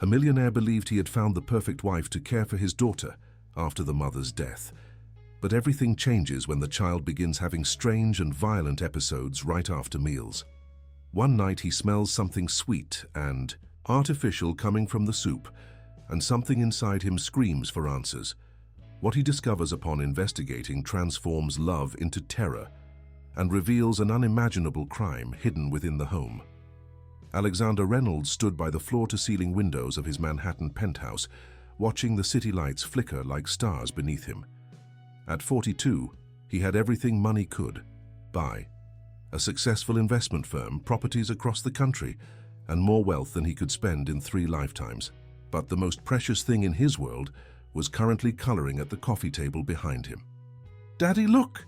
A millionaire believed he had found the perfect wife to care for his daughter after the mother's death. But everything changes when the child begins having strange and violent episodes right after meals. One night he smells something sweet and artificial coming from the soup, and something inside him screams for answers. What he discovers upon investigating transforms love into terror and reveals an unimaginable crime hidden within the home. Alexander Reynolds stood by the floor-to-ceiling windows of his Manhattan penthouse, watching the city lights flicker like stars beneath him. At 42, he had everything money could buy: a successful investment firm, properties across the country, and more wealth than he could spend in 3 lifetimes. But the most precious thing in his world was currently coloring at the coffee table behind him. "Daddy, look!"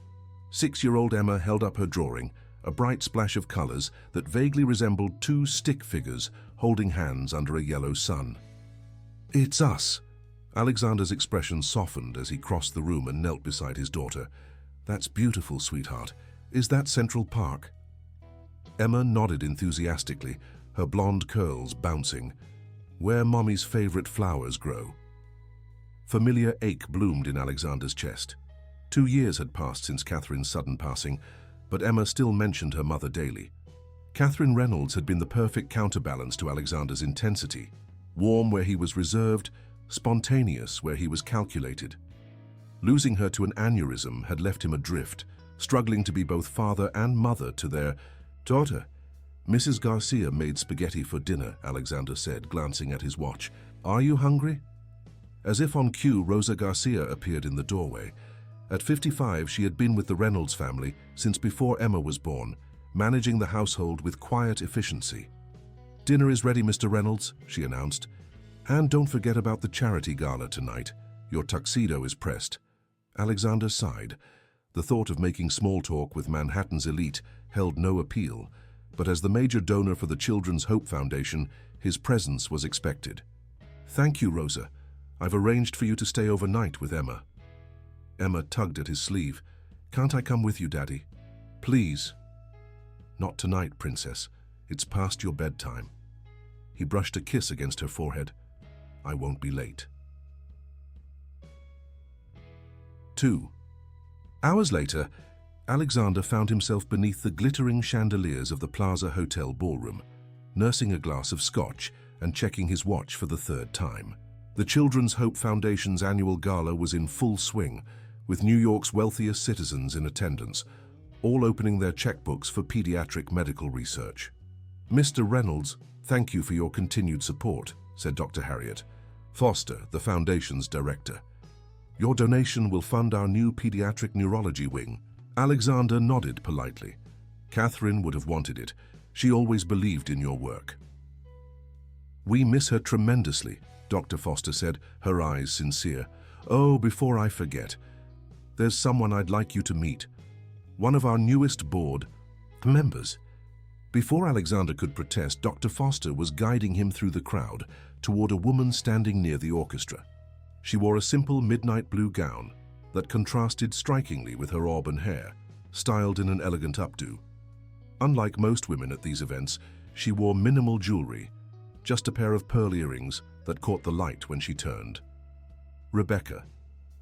6-year-old Emma held up her drawing, a bright splash of colors that vaguely resembled 2 stick figures holding hands under a yellow sun. "It's us." Alexander's expression softened as he crossed the room and knelt beside his daughter. "That's beautiful, sweetheart. Is that Central Park?" Emma nodded enthusiastically, her blonde curls bouncing. "Where Mommy's favorite flowers grow." Familiar ache bloomed in Alexander's chest. 2 years had passed since Catherine's sudden passing, but Emma still mentioned her mother daily. Catherine Reynolds had been the perfect counterbalance to Alexander's intensity, warm where he was reserved, spontaneous where he was calculated. Losing her to an aneurysm had left him adrift, struggling to be both father and mother to their daughter. "Mrs. Garcia made spaghetti for dinner," Alexander said, glancing at his watch. "Are you hungry?" As if on cue, Rosa Garcia appeared in the doorway. At 55, she had been with the Reynolds family since before Emma was born, managing the household with quiet efficiency. "Dinner is ready, Mr. Reynolds," she announced. "And don't forget about the charity gala tonight. Your tuxedo is pressed." Alexander sighed. The thought of making small talk with Manhattan's elite held no appeal, but as the major donor for the Children's Hope Foundation, his presence was expected. "Thank you, Rosa. I've arranged for you to stay overnight with Emma." Emma tugged at his sleeve. "Can't I come with you, Daddy? Please." "Not tonight, Princess. It's past your bedtime." He brushed a kiss against her forehead. "I won't be late." 2. Hours later, Alexander found himself beneath the glittering chandeliers of the Plaza Hotel ballroom, nursing a glass of scotch and checking his watch for the 3rd time. The Children's Hope Foundation's annual gala was in full swing, with New York's wealthiest citizens in attendance, all opening their checkbooks for pediatric medical research. "Mr. Reynolds, thank you for your continued support," said Dr. Harriet Foster, the Foundation's director. "Your donation will fund our new pediatric neurology wing." Alexander nodded politely. Catherine would have wanted it. She always believed in your work. "We miss her tremendously," Dr. Foster said, her eyes sincere. "Oh, before I forget, there's someone I'd like you to meet. One of our newest board members." Before Alexander could protest, Dr. Foster was guiding him through the crowd toward a woman standing near the orchestra. She wore a simple midnight blue gown that contrasted strikingly with her auburn hair, styled in an elegant updo. Unlike most women at these events, she wore minimal jewelry, just a pair of pearl earrings that caught the light when she turned. "Rebecca.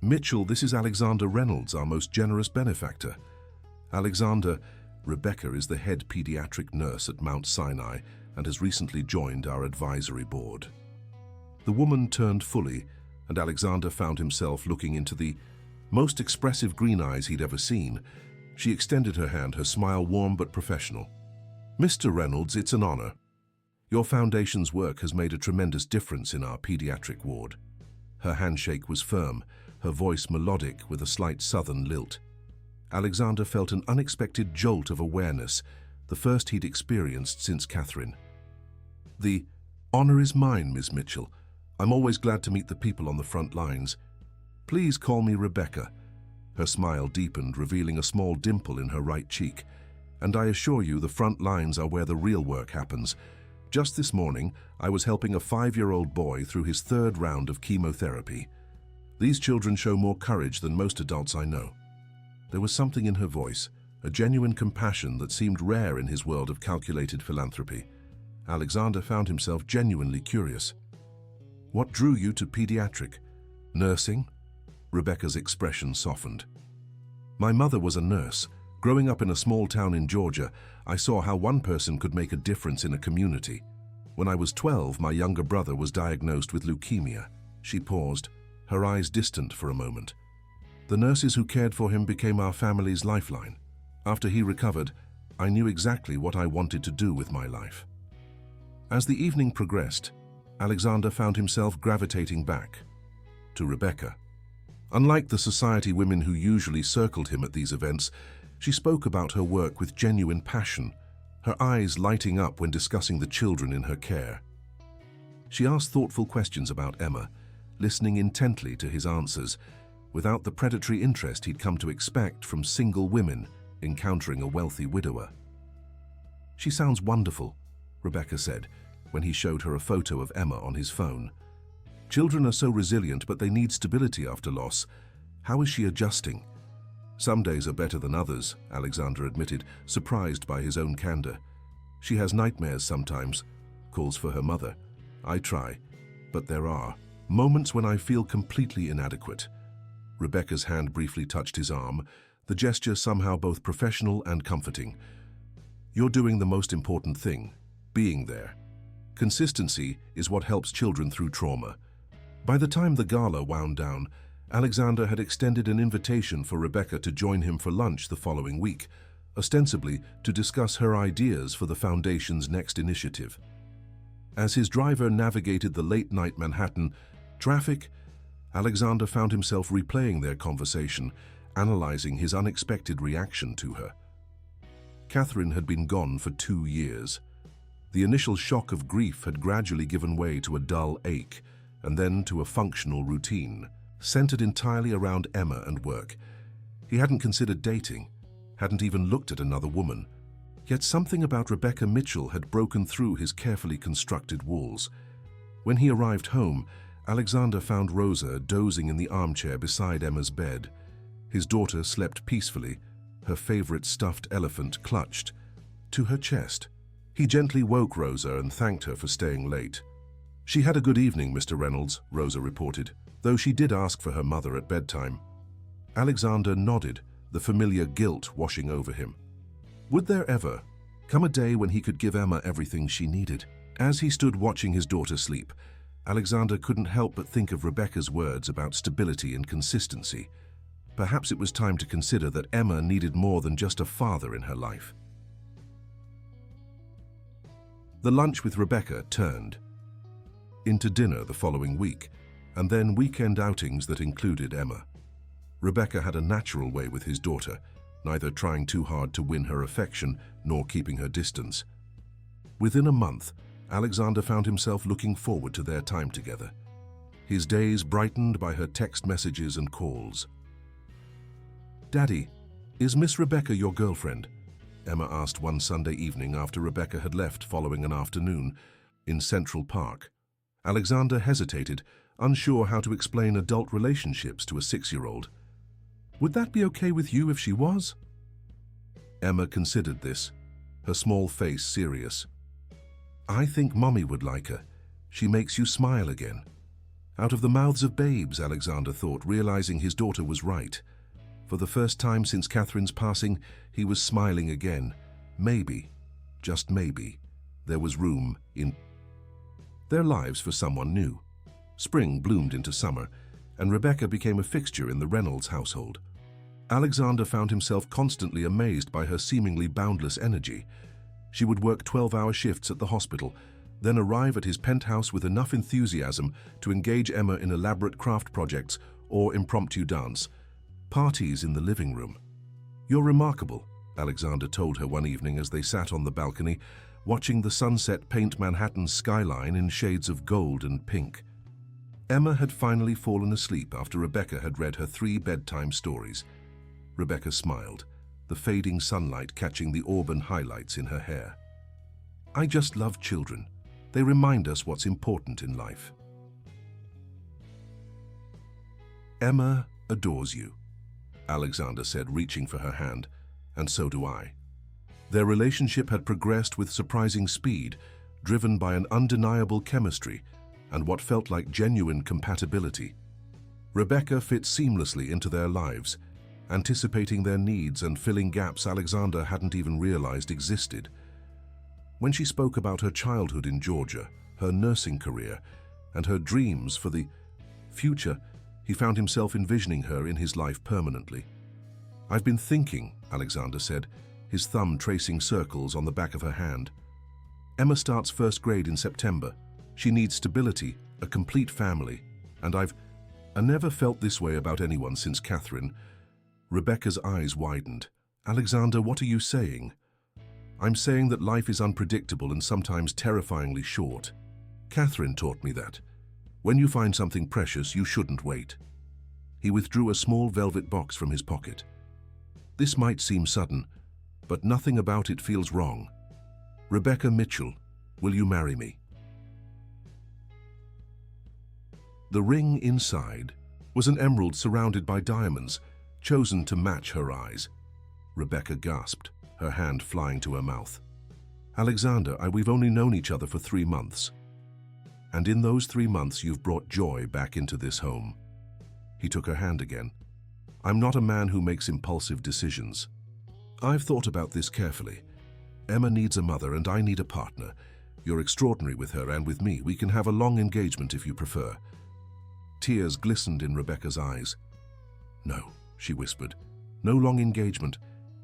Mitchell, this is Alexander Reynolds, our most generous benefactor." Alexander, Rebecca is the head pediatric nurse at Mount Sinai and has recently joined our advisory board. The woman turned fully, and Alexander found himself looking into the most expressive green eyes he'd ever seen. She extended her hand, her smile warm but professional. "Mr. Reynolds, it's an honor. Your foundation's work has made a tremendous difference in our pediatric ward." Her handshake was firm, her voice melodic with a slight southern lilt. Alexander felt an unexpected jolt of awareness, the first he'd experienced since Catherine. "The honor is mine, Ms. Mitchell. I'm always glad to meet the people on the front lines. Please call me Rebecca." Her smile deepened, revealing a small dimple in her right cheek. "And I assure you the front lines are where the real work happens. Just this morning, I was helping a 5-year-old boy through his 3rd round of chemotherapy. These children show more courage than most adults I know." There was something in her voice, a genuine compassion that seemed rare in his world of calculated philanthropy. Alexander found himself genuinely curious. What drew you to pediatric? Nursing? Rebecca's expression softened. My mother was a nurse. Growing up in a small town in Georgia, I saw how one person could make a difference in a community. When I was 12, my younger brother was diagnosed with leukemia. She paused, her eyes distant for a moment. The nurses who cared for him became our family's lifeline. After he recovered, I knew exactly what I wanted to do with my life. As the evening progressed, Alexander found himself gravitating back to Rebecca. Unlike the society women who usually circled him at these events, she spoke about her work with genuine passion, her eyes lighting up when discussing the children in her care. She asked thoughtful questions about Emma, listening intently to his answers, without the predatory interest he'd come to expect from single women encountering a wealthy widower. "She sounds wonderful," Rebecca said, when he showed her a photo of Emma on his phone. "Children are so resilient, but they need stability after loss. How is she adjusting?" "Some days are better than others," Alexander admitted, surprised by his own candor. "She has nightmares sometimes, calls for her mother. I try, but there are moments when I feel completely inadequate." Rebecca's hand briefly touched his arm, the gesture somehow both professional and comforting. "You're doing the most important thing, being there. Consistency is what helps children through trauma." By the time the gala wound down, Alexander had extended an invitation for Rebecca to join him for lunch the following week, ostensibly to discuss her ideas for the Foundation's next initiative. As his driver navigated the late-night Manhattan traffic, Alexander found himself replaying their conversation, analyzing his unexpected reaction to her. Catherine had been gone for 2 years. The initial shock of grief had gradually given way to a dull ache, and then to a functional routine, centered entirely around Emma and work. He hadn't considered dating, hadn't even looked at another woman. Yet something about Rebecca Mitchell had broken through his carefully constructed walls. When he arrived home, Alexander found Rosa dozing in the armchair beside Emma's bed. His daughter slept peacefully, her favorite stuffed elephant clutched to her chest. He gently woke Rosa and thanked her for staying late. "She had a good evening, Mr. Reynolds," Rosa reported, though she did ask for her mother at bedtime. Alexander nodded, the familiar guilt washing over him. Would there ever come a day when he could give Emma everything she needed? As he stood watching his daughter sleep, Alexander couldn't help but think of Rebecca's words about stability and consistency. Perhaps it was time to consider that Emma needed more than just a father in her life. The lunch with Rebecca turned into dinner the following week, and then weekend outings that included Emma. Rebecca had a natural way with his daughter, neither trying too hard to win her affection nor keeping her distance. Within a month, Alexander found himself looking forward to their time together. His days brightened by her text messages and calls. "Daddy, is Miss Rebecca your girlfriend?" Emma asked one Sunday evening after Rebecca had left following an afternoon in Central Park. Alexander hesitated, unsure how to explain adult relationships to a 6-year-old. "Would that be okay with you if she was?" Emma considered this, her small face serious. "I think Mommy would like her. She makes you smile again." Out of the mouths of babes, Alexander thought, realizing his daughter was right. For the first time since Catherine's passing, he was smiling again. Maybe, just maybe, there was room in their lives for someone new. Spring bloomed into summer, and Rebecca became a fixture in the Reynolds household. Alexander found himself constantly amazed by her seemingly boundless energy. She would work 12-hour shifts at the hospital, then arrive at his penthouse with enough enthusiasm to engage Emma in elaborate craft projects or impromptu dance. Parties in the living room. "You're remarkable," Alexander told her one evening as they sat on the balcony, watching the sunset paint Manhattan's skyline in shades of gold and pink. Emma had finally fallen asleep after Rebecca had read her 3 bedtime stories. Rebecca smiled, the fading sunlight catching the auburn highlights in her hair. "I just love children. They remind us what's important in life." "Emma adores you," Alexander said, reaching for her hand, "and so do I." Their relationship had progressed with surprising speed, driven by an undeniable chemistry. and what felt like genuine compatibility. Rebecca fit seamlessly into their lives, anticipating their needs and filling gaps Alexander hadn't even realized existed. When she spoke about her childhood in Georgia, her nursing career, and her dreams for the future, he found himself envisioning her in his life permanently. "I've been thinking," Alexander said, his thumb tracing circles on the back of her hand. "Emma starts first grade in September. She needs stability, a complete family, and I never felt this way about anyone since Catherine." Rebecca's eyes widened. "Alexander, what are you saying?" "I'm saying that life is unpredictable and sometimes terrifyingly short. Catherine taught me that. When you find something precious, you shouldn't wait." He withdrew a small velvet box from his pocket. "This might seem sudden, but nothing about it feels wrong. Rebecca Mitchell, will you marry me?" The ring inside was an emerald surrounded by diamonds, chosen to match her eyes. Rebecca gasped, her hand flying to her mouth. "Alexander, we've only known each other for 3 months. And in those 3 months you've brought joy back into this home." He took her hand again. "I'm not a man who makes impulsive decisions. I've thought about this carefully. Emma needs a mother and I need a partner. You're extraordinary with her and with me. We can have a long engagement if you prefer." Tears glistened in Rebecca's eyes. "No," she whispered. "No long engagement.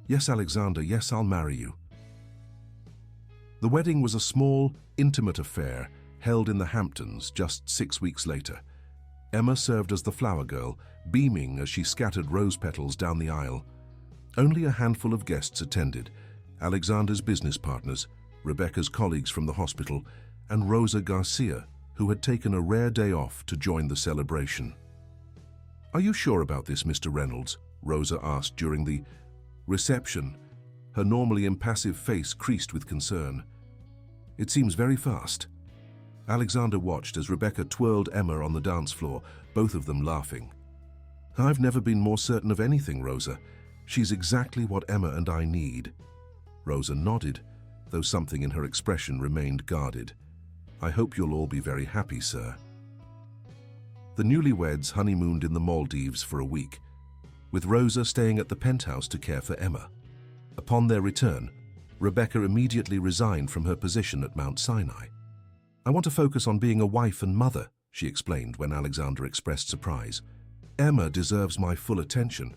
Yes, Alexander, yes, I'll marry you." The wedding was a small, intimate affair held in the Hamptons just 6 weeks later. Emma served as the flower girl, beaming as she scattered rose petals down the aisle. Only a handful of guests attended: Alexander's business partners, Rebecca's colleagues from the hospital, and Rosa Garcia, who had taken a rare day off to join the celebration. "Are you sure about this, Mr. Reynolds?" Rosa asked during the reception, her normally impassive face creased with concern. "It seems very fast." Alexander watched as Rebecca twirled Emma on the dance floor, both of them laughing. "I've never been more certain of anything, Rosa. She's exactly what Emma and I need." Rosa nodded, though something in her expression remained guarded. "I hope you'll all be very happy, sir." The newlyweds honeymooned in the Maldives for a week, with Rosa staying at the penthouse to care for Emma. Upon their return, Rebecca immediately resigned from her position at Mount Sinai. "I want to focus on being a wife and mother," she explained when Alexander expressed surprise. "Emma deserves my full attention,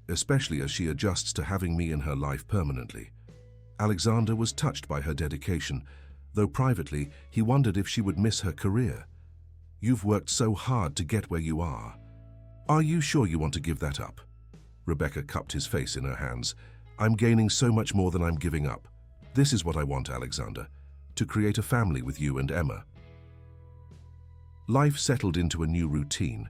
especially as she adjusts to having me in her life permanently." Alexander was touched by her dedication, though privately he wondered if she would miss her career. "You've worked so hard to get where you are. Are you sure you want to give that up?" Rebecca cupped his face in her hands. "I'm gaining so much more than I'm giving up. This is what I want, Alexander, to create a family with you and Emma." Life settled into a new routine.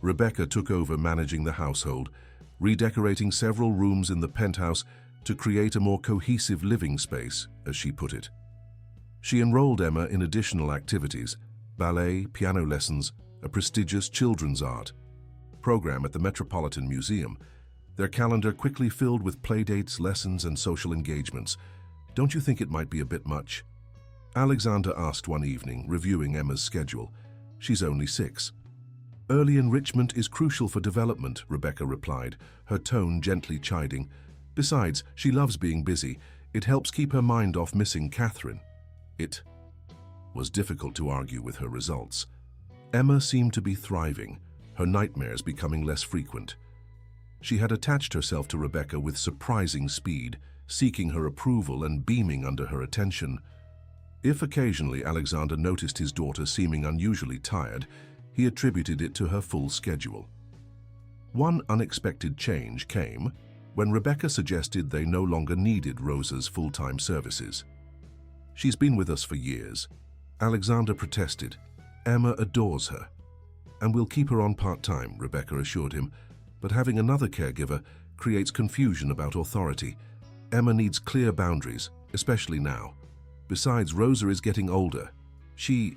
Rebecca took over managing the household, redecorating several rooms in the penthouse to create a more cohesive living space, as she put it. She enrolled Emma in additional activities: ballet, piano lessons, a prestigious children's art program at the Metropolitan Museum. Their calendar quickly filled with playdates, lessons, and social engagements. "Don't you think it might be a bit much?" Alexander asked one evening, reviewing Emma's schedule. "She's only 6. "Early enrichment is crucial for development," Rebecca replied, her tone gently chiding. "Besides, she loves being busy. It helps keep her mind off missing Catherine." It was difficult to argue with her results. Emma seemed to be thriving, her nightmares becoming less frequent. She had attached herself to Rebecca with surprising speed, seeking her approval and beaming under her attention. If occasionally Alexander noticed his daughter seeming unusually tired, he attributed it to her full schedule. One unexpected change came when Rebecca suggested they no longer needed Rosa's full-time services. "She's been with us for years." Alexander protested. "Emma adores her. And we'll keep her on part-time," Rebecca assured him. "But having another caregiver creates confusion about authority. Emma needs clear boundaries, especially now. Besides, Rosa is getting older. She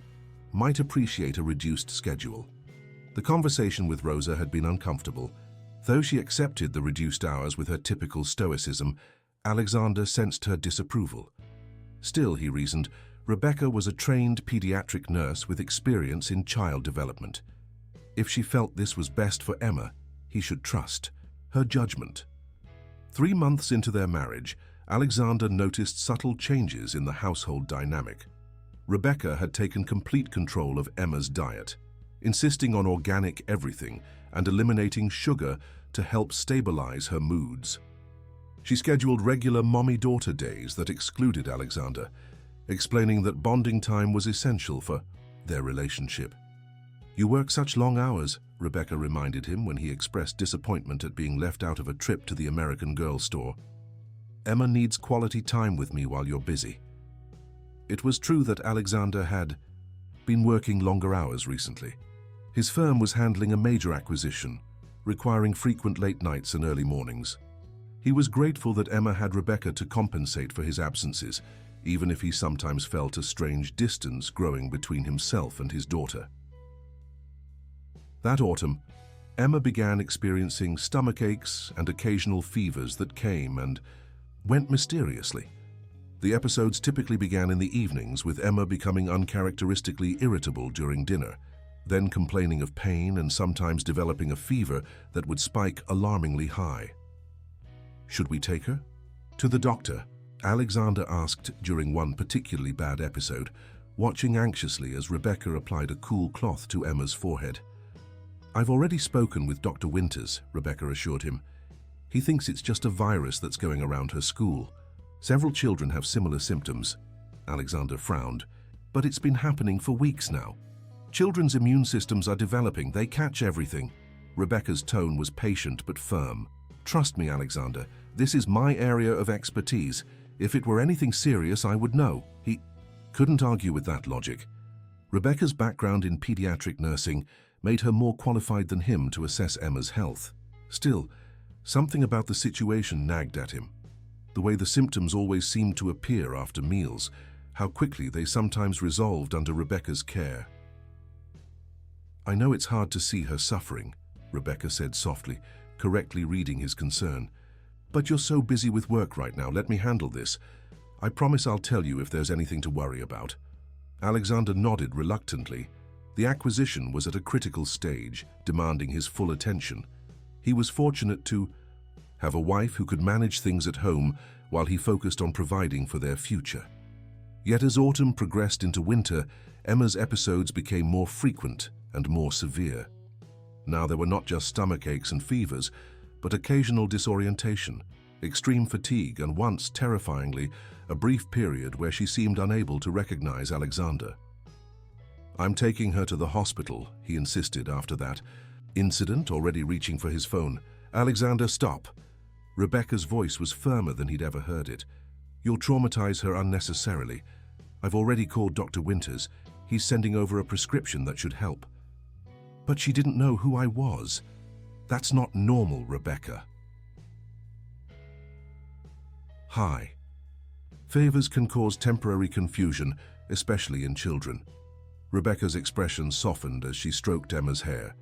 might appreciate a reduced schedule." The conversation with Rosa had been uncomfortable. Though she accepted the reduced hours with her typical stoicism, Alexander sensed her disapproval. Still, he reasoned, Rebecca was a trained pediatric nurse with experience in child development. If she felt this was best for Emma, he should trust her judgment. 3 months into their marriage, Alexander noticed subtle changes in the household dynamic. Rebecca had taken complete control of Emma's diet, insisting on organic everything and eliminating sugar to help stabilize her moods. She scheduled regular mommy-daughter days that excluded Alexander, explaining that bonding time was essential for their relationship. "You work such long hours," Rebecca reminded him when he expressed disappointment at being left out of a trip to the American Girl store. "Emma needs quality time with me while you're busy." It was true that Alexander had been working longer hours recently. His firm was handling a major acquisition, requiring frequent late nights and early mornings. He was grateful that Emma had Rebecca to compensate for his absences, even if he sometimes felt a strange distance growing between himself and his daughter. That autumn, Emma began experiencing stomach aches and occasional fevers that came and went mysteriously. The episodes typically began in the evenings, with Emma becoming uncharacteristically irritable during dinner, then complaining of pain and sometimes developing a fever that would spike alarmingly high. "Should we take her to the doctor?" Alexander asked during one particularly bad episode, watching anxiously as Rebecca applied a cool cloth to Emma's forehead. "I've already spoken with Dr. Winters," Rebecca assured him. "He thinks it's just a virus that's going around her school. Several children have similar symptoms." Alexander frowned. "But it's been happening for weeks now. Children's immune systems are developing. They catch everything." Rebecca's tone was patient but firm. "Trust me, Alexander. This is my area of expertise. If it were anything serious, I would know." He couldn't argue with that logic. Rebecca's background in pediatric nursing made her more qualified than him to assess Emma's health. Still, something about the situation nagged at him. The way the symptoms always seemed to appear after meals, how quickly they sometimes resolved under Rebecca's care. "I know it's hard to see her suffering," Rebecca said softly, correctly reading his concern. "But you're so busy with work right now. Let me handle this. I promise I'll tell you if there's anything to worry about." Alexander nodded reluctantly. The acquisition was at a critical stage, demanding his full attention. He was fortunate to have a wife who could manage things at home while he focused on providing for their future. Yet as autumn progressed into winter, Emma's episodes became more frequent and more severe. Now there were not just stomach aches and fevers, but occasional disorientation, extreme fatigue, and once, terrifyingly, a brief period where she seemed unable to recognize Alexander. "I'm taking her to the hospital," he insisted after that incident, already reaching for his phone. "Alexander, stop." Rebecca's voice was firmer than he'd ever heard it. "You'll traumatize her unnecessarily. I've already called Dr. Winters. He's sending over a prescription that should help." "But she didn't know who I was." "That's not normal, Rebecca." Hi. Fevers can cause temporary confusion, especially in children. Rebecca's expression softened as she stroked Emma's hair.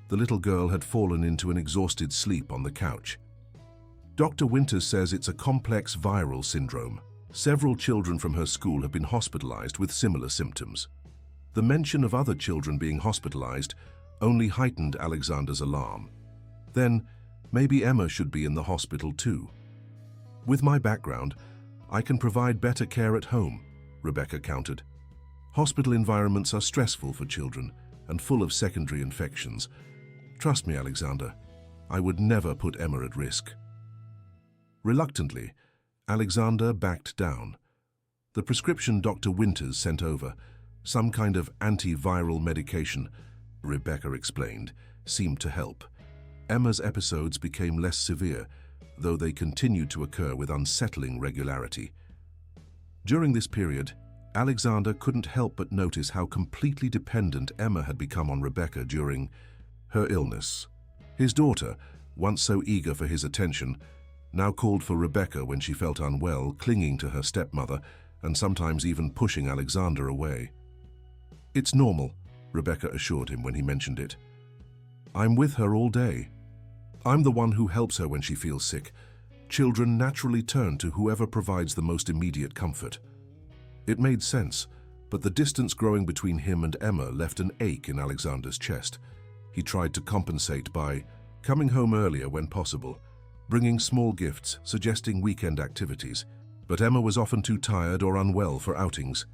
The little girl had fallen into an exhausted sleep on the couch. "Dr. Winters says it's a complex viral syndrome. Several children from her school have been hospitalized with similar symptoms." The mention of other children being hospitalized only heightened Alexander's alarm. "Then, maybe Emma should be in the hospital too." "With my background, I can provide better care at home," Rebecca countered. "Hospital environments are stressful for children and full of secondary infections. Trust me, Alexander, I would never put Emma at risk." Reluctantly, Alexander backed down. The prescription Dr. Winters sent over, some kind of antiviral medication, Rebecca explained, seemed to help. Emma's episodes became less severe, though they continued to occur with unsettling regularity. During this period, Alexander couldn't help but notice how completely dependent Emma had become on Rebecca during her illness. His daughter, once so eager for his attention, now called for Rebecca when she felt unwell, clinging to her stepmother and sometimes even pushing Alexander away. "It's normal," Rebecca assured him when he mentioned it. "I'm with her all day. I'm the one who helps her when she feels sick. Children naturally turn to whoever provides the most immediate comfort." It made sense, but the distance growing between him and Emma left an ache in Alexander's chest. He tried to compensate by coming home earlier when possible, bringing small gifts, suggesting weekend activities. But Emma was often too tired or unwell for outings,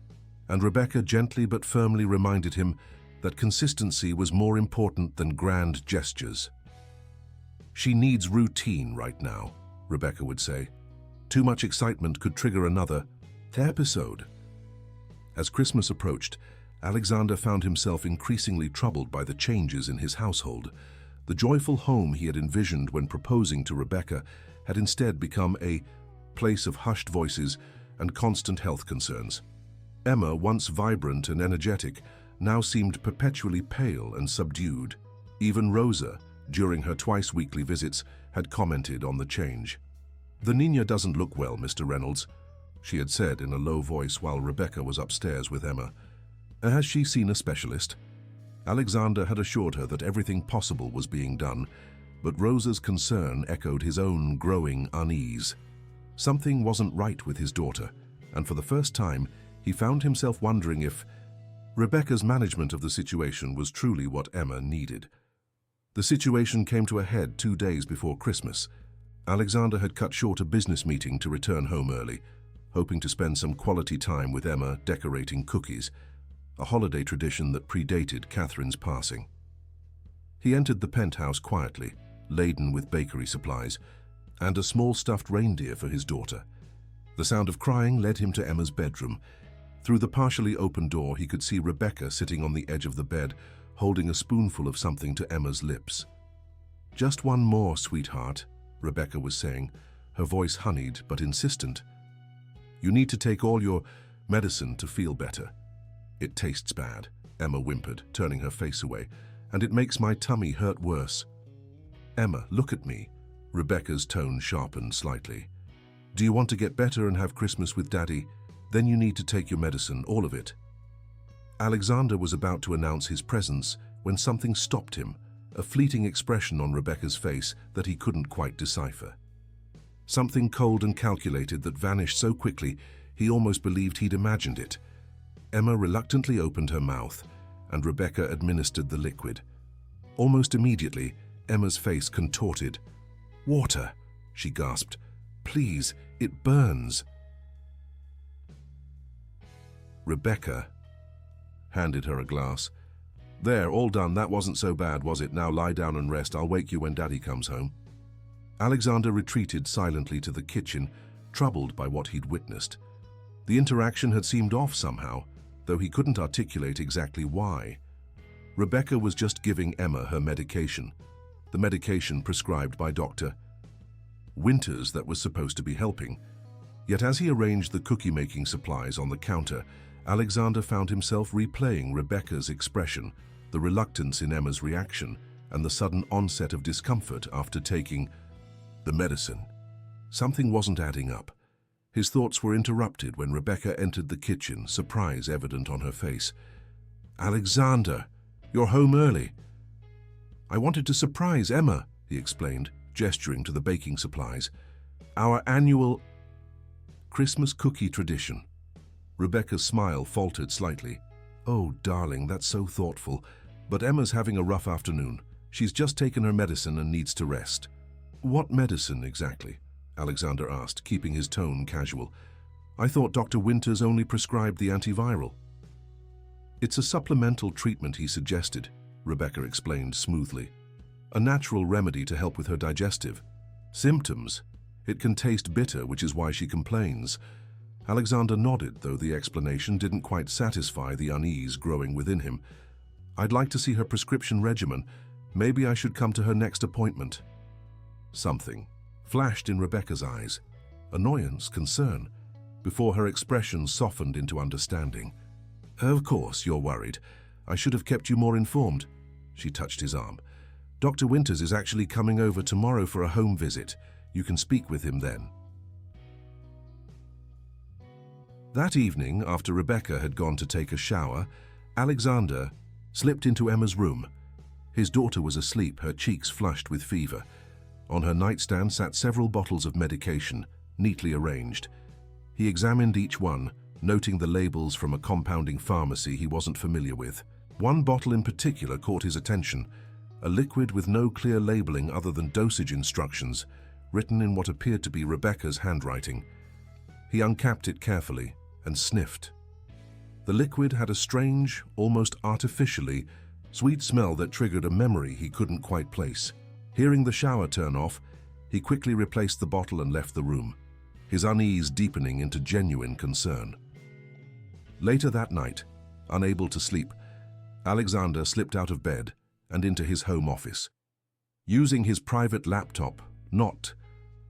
and Rebecca gently but firmly reminded him that consistency was more important than grand gestures. "She needs routine right now," Rebecca would say. "Too much excitement could trigger another episode." As Christmas approached, Alexander found himself increasingly troubled by the changes in his household. The joyful home he had envisioned when proposing to Rebecca had instead become a place of hushed voices and constant health concerns. Emma, once vibrant and energetic, now seemed perpetually pale and subdued. Even Rosa, during her twice-weekly visits, had commented on the change. "The Nina doesn't look well, Mr. Reynolds," she had said in a low voice while Rebecca was upstairs with Emma. "Has she seen a specialist?" Alexander had assured her that everything possible was being done, but Rosa's concern echoed his own growing unease. Something wasn't right with his daughter, and for the first time, he found himself wondering if Rebecca's management of the situation was truly what Emma needed. The situation came to a head 2 days before Christmas. Alexander had cut short a business meeting to return home early, hoping to spend some quality time with Emma decorating cookies, a holiday tradition that predated Catherine's passing. He entered the penthouse quietly, laden with bakery supplies, and a small stuffed reindeer for his daughter. The sound of crying led him to Emma's bedroom. Through the partially open door, he could see Rebecca sitting on the edge of the bed, holding a spoonful of something to Emma's lips. "Just one more, sweetheart," Rebecca was saying, her voice honeyed but insistent. "You need to take all your medicine to feel better." "It tastes bad," Emma whimpered, turning her face away, "and it makes my tummy hurt worse." "Emma, look at me." Rebecca's tone sharpened slightly. "Do you want to get better and have Christmas with Daddy? Then you need to take your medicine, all of it." Alexander was about to announce his presence when something stopped him, a fleeting expression on Rebecca's face that he couldn't quite decipher. Something cold and calculated that vanished so quickly he almost believed he'd imagined it. Emma reluctantly opened her mouth, and Rebecca administered the liquid. Almost immediately, Emma's face contorted. "Water," she gasped. "Please, it burns." Rebecca handed her a glass. "There, all done. That wasn't so bad, was it? Now lie down and rest. I'll wake you when Daddy comes home." Alexander retreated silently to the kitchen, troubled by what he'd witnessed. The interaction had seemed off somehow, though he couldn't articulate exactly why. Rebecca was just giving Emma her medication, the medication prescribed by Dr. Winters that was supposed to be helping. Yet as he arranged the cookie-making supplies on the counter, Alexander found himself replaying Rebecca's expression, the reluctance in Emma's reaction, and the sudden onset of discomfort after taking the medicine. Something wasn't adding up. His thoughts were interrupted when Rebecca entered the kitchen, surprise evident on her face. "Alexander, you're home early." "I wanted to surprise Emma," he explained, gesturing to the baking supplies. "Our annual Christmas cookie tradition." Rebecca's smile faltered slightly. "Oh, darling, that's so thoughtful. But Emma's having a rough afternoon. She's just taken her medicine and needs to rest." "What medicine exactly?" Alexander asked, keeping his tone casual. "I thought Dr. Winters only prescribed the antiviral." "It's a supplemental treatment he suggested," Rebecca explained smoothly. "A natural remedy to help with her digestive symptoms. It can taste bitter, which is why she complains." Alexander nodded, though the explanation didn't quite satisfy the unease growing within him. "I'd like to see her prescription regimen. Maybe I should come to her next appointment." Something flashed in Rebecca's eyes. Annoyance, concern, before her expression softened into understanding. "Of course, you're worried. I should have kept you more informed." She touched his arm. "Dr. Winters is actually coming over tomorrow for a home visit. You can speak with him then." That evening, after Rebecca had gone to take a shower, Alexander slipped into Emma's room. His daughter was asleep, her cheeks flushed with fever. On her nightstand sat several bottles of medication, neatly arranged. He examined each one, noting the labels from a compounding pharmacy he wasn't familiar with. One bottle in particular caught his attention, a liquid with no clear labeling other than dosage instructions, written in what appeared to be Rebecca's handwriting. He uncapped it carefully and sniffed. The liquid had a strange, almost artificially, sweet smell that triggered a memory he couldn't quite place. Hearing the shower turn off, he quickly replaced the bottle and left the room, his unease deepening into genuine concern. Later that night, unable to sleep, Alexander slipped out of bed and into his home office. Using his private laptop, not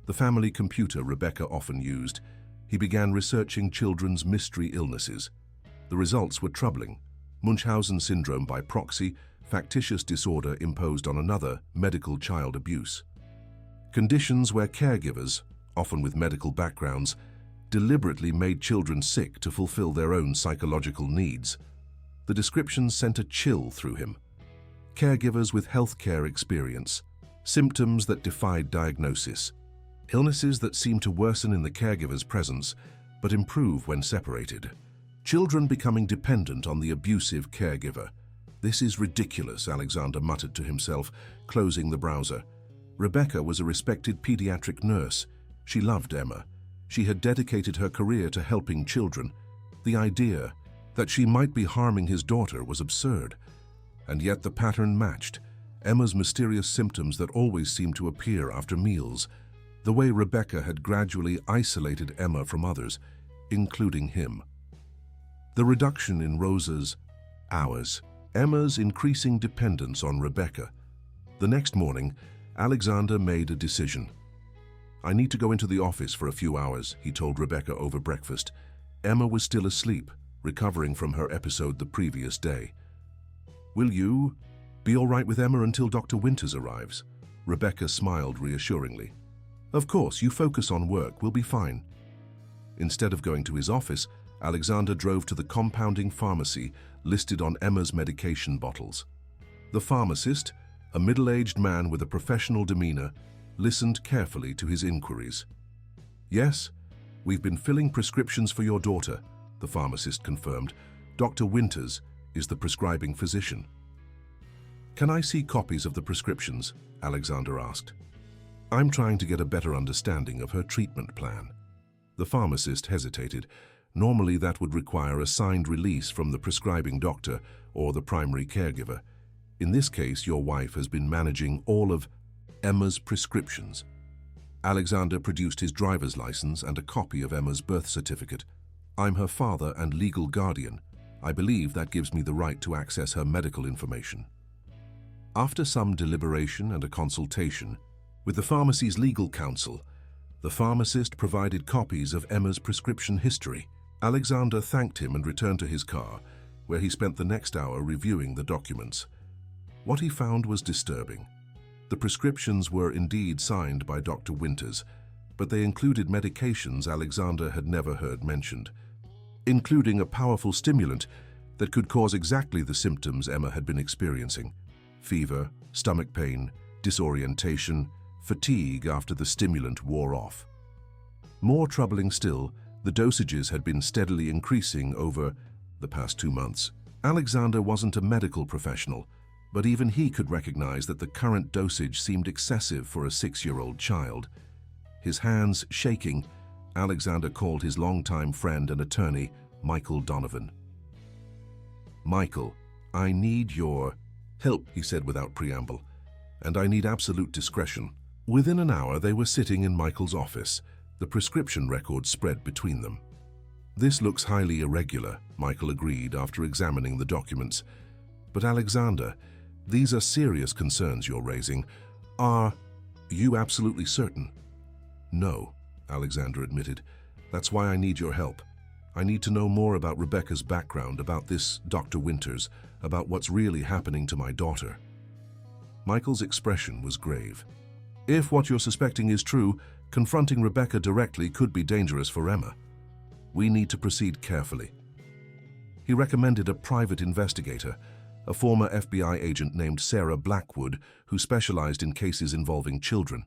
the family computer Rebecca often used, he began researching children's mystery illnesses. The results were troubling. Munchausen syndrome by proxy, factitious disorder imposed on another, medical child abuse. Conditions where caregivers, often with medical backgrounds, deliberately made children sick to fulfill their own psychological needs. The descriptions sent a chill through him. Caregivers with healthcare experience, symptoms that defied diagnosis, illnesses that seemed to worsen in the caregiver's presence but improve when separated. Children becoming dependent on the abusive caregiver. This is ridiculous, Alexander muttered to himself, closing the browser. Rebecca was a respected pediatric nurse. She loved Emma. She had dedicated her career to helping children. The idea that she might be harming his daughter was absurd. And yet the pattern matched. Emma's mysterious symptoms that always seemed to appear after meals. The way Rebecca had gradually isolated Emma from others, including him. The reduction in Rosa's hours. Emma's increasing dependence on Rebecca. The next morning, Alexander made a decision. I need to go into the office for a few hours, he told Rebecca over breakfast. Emma was still asleep, recovering from her episode the previous day. Will you be all right with Emma until Dr. Winters arrives? Rebecca smiled reassuringly. Of course, you focus on work, we'll be fine. Instead of going to his office, Alexander drove to the compounding pharmacy listed on Emma's medication bottles. The pharmacist, a middle-aged man with a professional demeanor, listened carefully to his inquiries. Yes, we've been filling prescriptions for your daughter, the pharmacist confirmed. Dr. Winters is the prescribing physician. Can I see copies of the prescriptions? Alexander asked. I'm trying to get a better understanding of her treatment plan. The pharmacist hesitated. Normally that would require a signed release from the prescribing doctor or the primary caregiver. In this case, your wife has been managing all of Emma's prescriptions. Alexander produced his driver's license and a copy of Emma's birth certificate. I'm her father and legal guardian. I believe that gives me the right to access her medical information. After some deliberation and a consultation with the pharmacy's legal counsel, the pharmacist provided copies of Emma's prescription history. Alexander thanked him and returned to his car, where he spent the next hour reviewing the documents. What he found was disturbing. The prescriptions were indeed signed by Dr. Winters, but they included medications Alexander had never heard mentioned, including a powerful stimulant that could cause exactly the symptoms Emma had been experiencing: fever, stomach pain, disorientation, fatigue after the stimulant wore off. More troubling still, the dosages had been steadily increasing over the past 2 months. Alexander wasn't a medical professional, but even he could recognize that the current dosage seemed excessive for a 6-year-old child. His hands shaking, Alexander called his longtime friend and attorney, Michael Donovan. Michael, I need your help, he said without preamble, and I need absolute discretion. Within an hour, they were sitting in Michael's office, the prescription records spread between them. This looks highly irregular, Michael agreed after examining the documents. But Alexander, these are serious concerns you're raising. Are you absolutely certain? No, Alexander admitted. That's why I need your help. I need to know more about Rebecca's background, about this Dr. Winters, about what's really happening to my daughter. Michael's expression was grave. If what you're suspecting is true, confronting Rebecca directly could be dangerous for Emma. We need to proceed carefully. He recommended a private investigator, a former FBI agent named Sarah Blackwood, who specialized in cases involving children.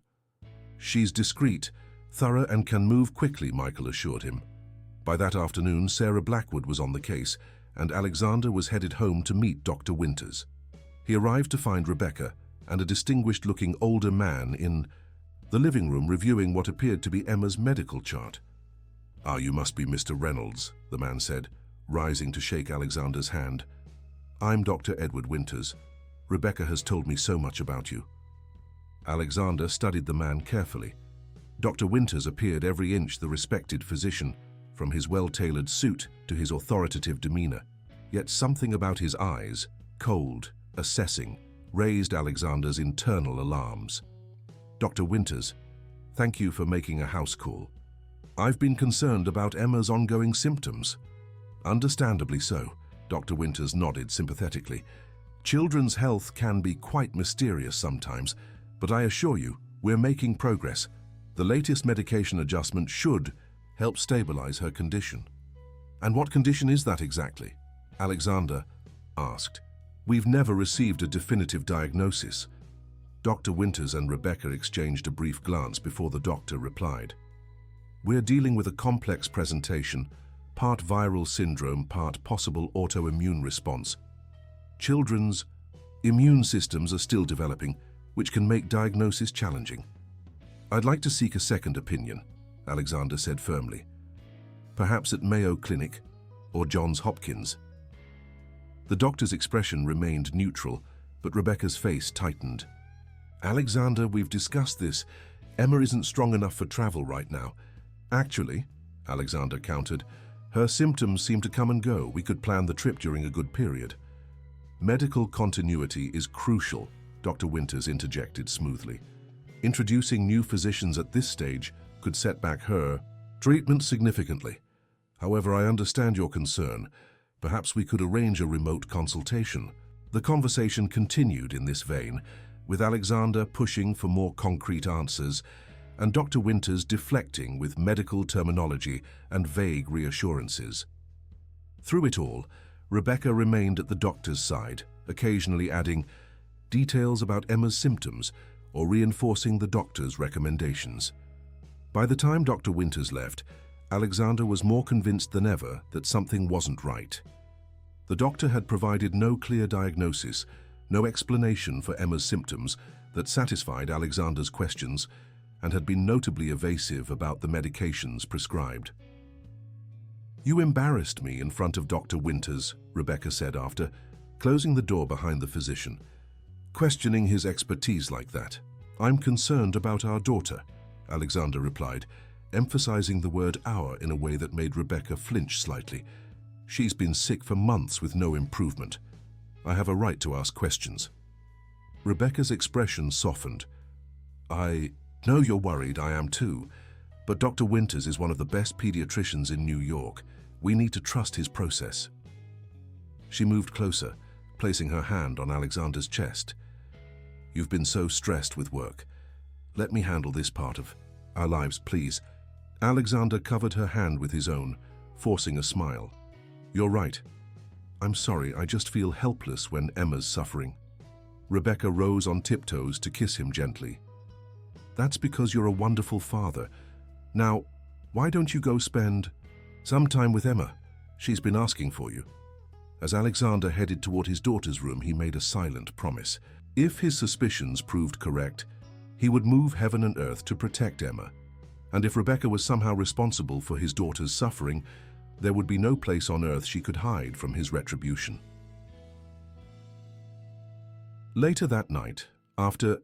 She's discreet, thorough, and can move quickly, Michael assured him. By that afternoon, Sarah Blackwood was on the case, and Alexander was headed home to meet Dr. Winters. He arrived to find Rebecca and a distinguished-looking older man in the living room reviewing what appeared to be Emma's medical chart. "Ah, you must be Mr. Reynolds," the man said, rising to shake Alexander's hand. "I'm Dr. Edward Winters. Rebecca has told me so much about you." Alexander studied the man carefully. Dr. Winters appeared every inch the respected physician, from his well-tailored suit to his authoritative demeanor. Yet something about his eyes, cold, assessing, raised Alexander's internal alarms. "Dr. Winters, thank you for making a house call. I've been concerned about Emma's ongoing symptoms." "Understandably so," Dr. Winters nodded sympathetically. "Children's health can be quite mysterious sometimes, but I assure you, we're making progress. The latest medication adjustment should help stabilize her condition." "And what condition is that exactly?" Alexander asked. "We've never received a definitive diagnosis." Dr. Winters and Rebecca exchanged a brief glance before the doctor replied. "We're dealing with a complex presentation, part viral syndrome, part possible autoimmune response. Children's immune systems are still developing, which can make diagnosis challenging." "I'd like to seek a second opinion," Alexander said firmly. "Perhaps at Mayo Clinic or Johns Hopkins." The doctor's expression remained neutral, but Rebecca's face tightened. "Alexander, we've discussed this. Emma isn't strong enough for travel right now." "Actually," Alexander countered, "her symptoms seem to come and go. We could plan the trip during a good period." "Medical continuity is crucial," Dr. Winters interjected smoothly. "Introducing new physicians at this stage could set back her treatment significantly. However, I understand your concern. Perhaps we could arrange a remote consultation." The conversation continued in this vein, with Alexander pushing for more concrete answers and Dr. Winters deflecting with medical terminology and vague reassurances. Through it all, Rebecca remained at the doctor's side, occasionally adding details about Emma's symptoms or reinforcing the doctor's recommendations. By the time Dr. Winters left, Alexander was more convinced than ever that something wasn't right. The doctor had provided no clear diagnosis, no explanation for Emma's symptoms that satisfied Alexander's questions, and had been notably evasive about the medications prescribed. "You embarrassed me in front of Dr. Winters," Rebecca said after, closing the door behind the physician. "Questioning his expertise like that. I'm concerned about our daughter," Alexander replied, emphasizing the word "our" in a way that made Rebecca flinch slightly. "She's been sick for months with no improvement. I have a right to ask questions." Rebecca's expression softened. "I know you're worried, I am too, but Dr. Winters is one of the best pediatricians in New York. We need to trust his process." She moved closer, placing her hand on Alexander's chest. "You've been so stressed with work. Let me handle this part of our lives, please." Alexander covered her hand with his own, forcing a smile. "You're right. I'm sorry, I just feel helpless when Emma's suffering." Rebecca rose on tiptoes to kiss him gently. "That's because you're a wonderful father. Now, why don't you go spend some time with Emma? She's been asking for you." As Alexander headed toward his daughter's room, he made a silent promise. If his suspicions proved correct, he would move heaven and earth to protect Emma. And if Rebecca was somehow responsible for his daughter's suffering, there would be no place on earth she could hide from his retribution. Later that night, after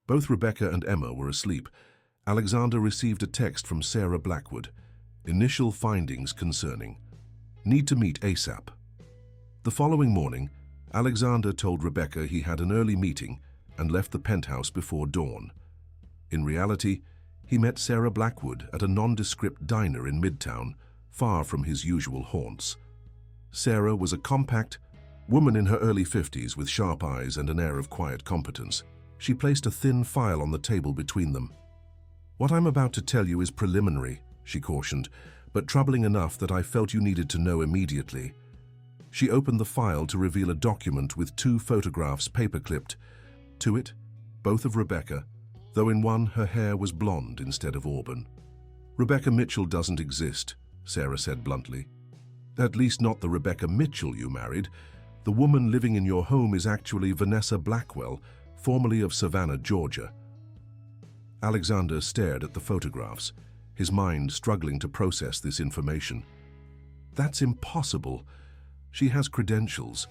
both Rebecca and Emma were asleep, Alexander received a text from Sarah Blackwood. Initial findings concerning. Need to meet ASAP. The following morning, Alexander told Rebecca he had an early meeting and left the penthouse before dawn. In reality, he met Sarah Blackwood at a nondescript diner in Midtown, far from his usual haunts. Sarah was a compact woman in her early 50s with sharp eyes and an air of quiet competence. She placed a thin file on the table between them. "What I'm about to tell you is preliminary," she cautioned, "but troubling enough that I felt you needed to know immediately." She opened the file to reveal a document with 2 photographs paper-clipped to it, both of Rebecca, though in one her hair was blonde instead of auburn. "Rebecca Mitchell doesn't exist," Sarah said bluntly. "At least not the Rebecca Mitchell you married. The woman living in your home is actually Vanessa Blackwell, formerly of Savannah, Georgia." Alexander stared at the photographs, his mind struggling to process this information. "That's impossible. She has credentials.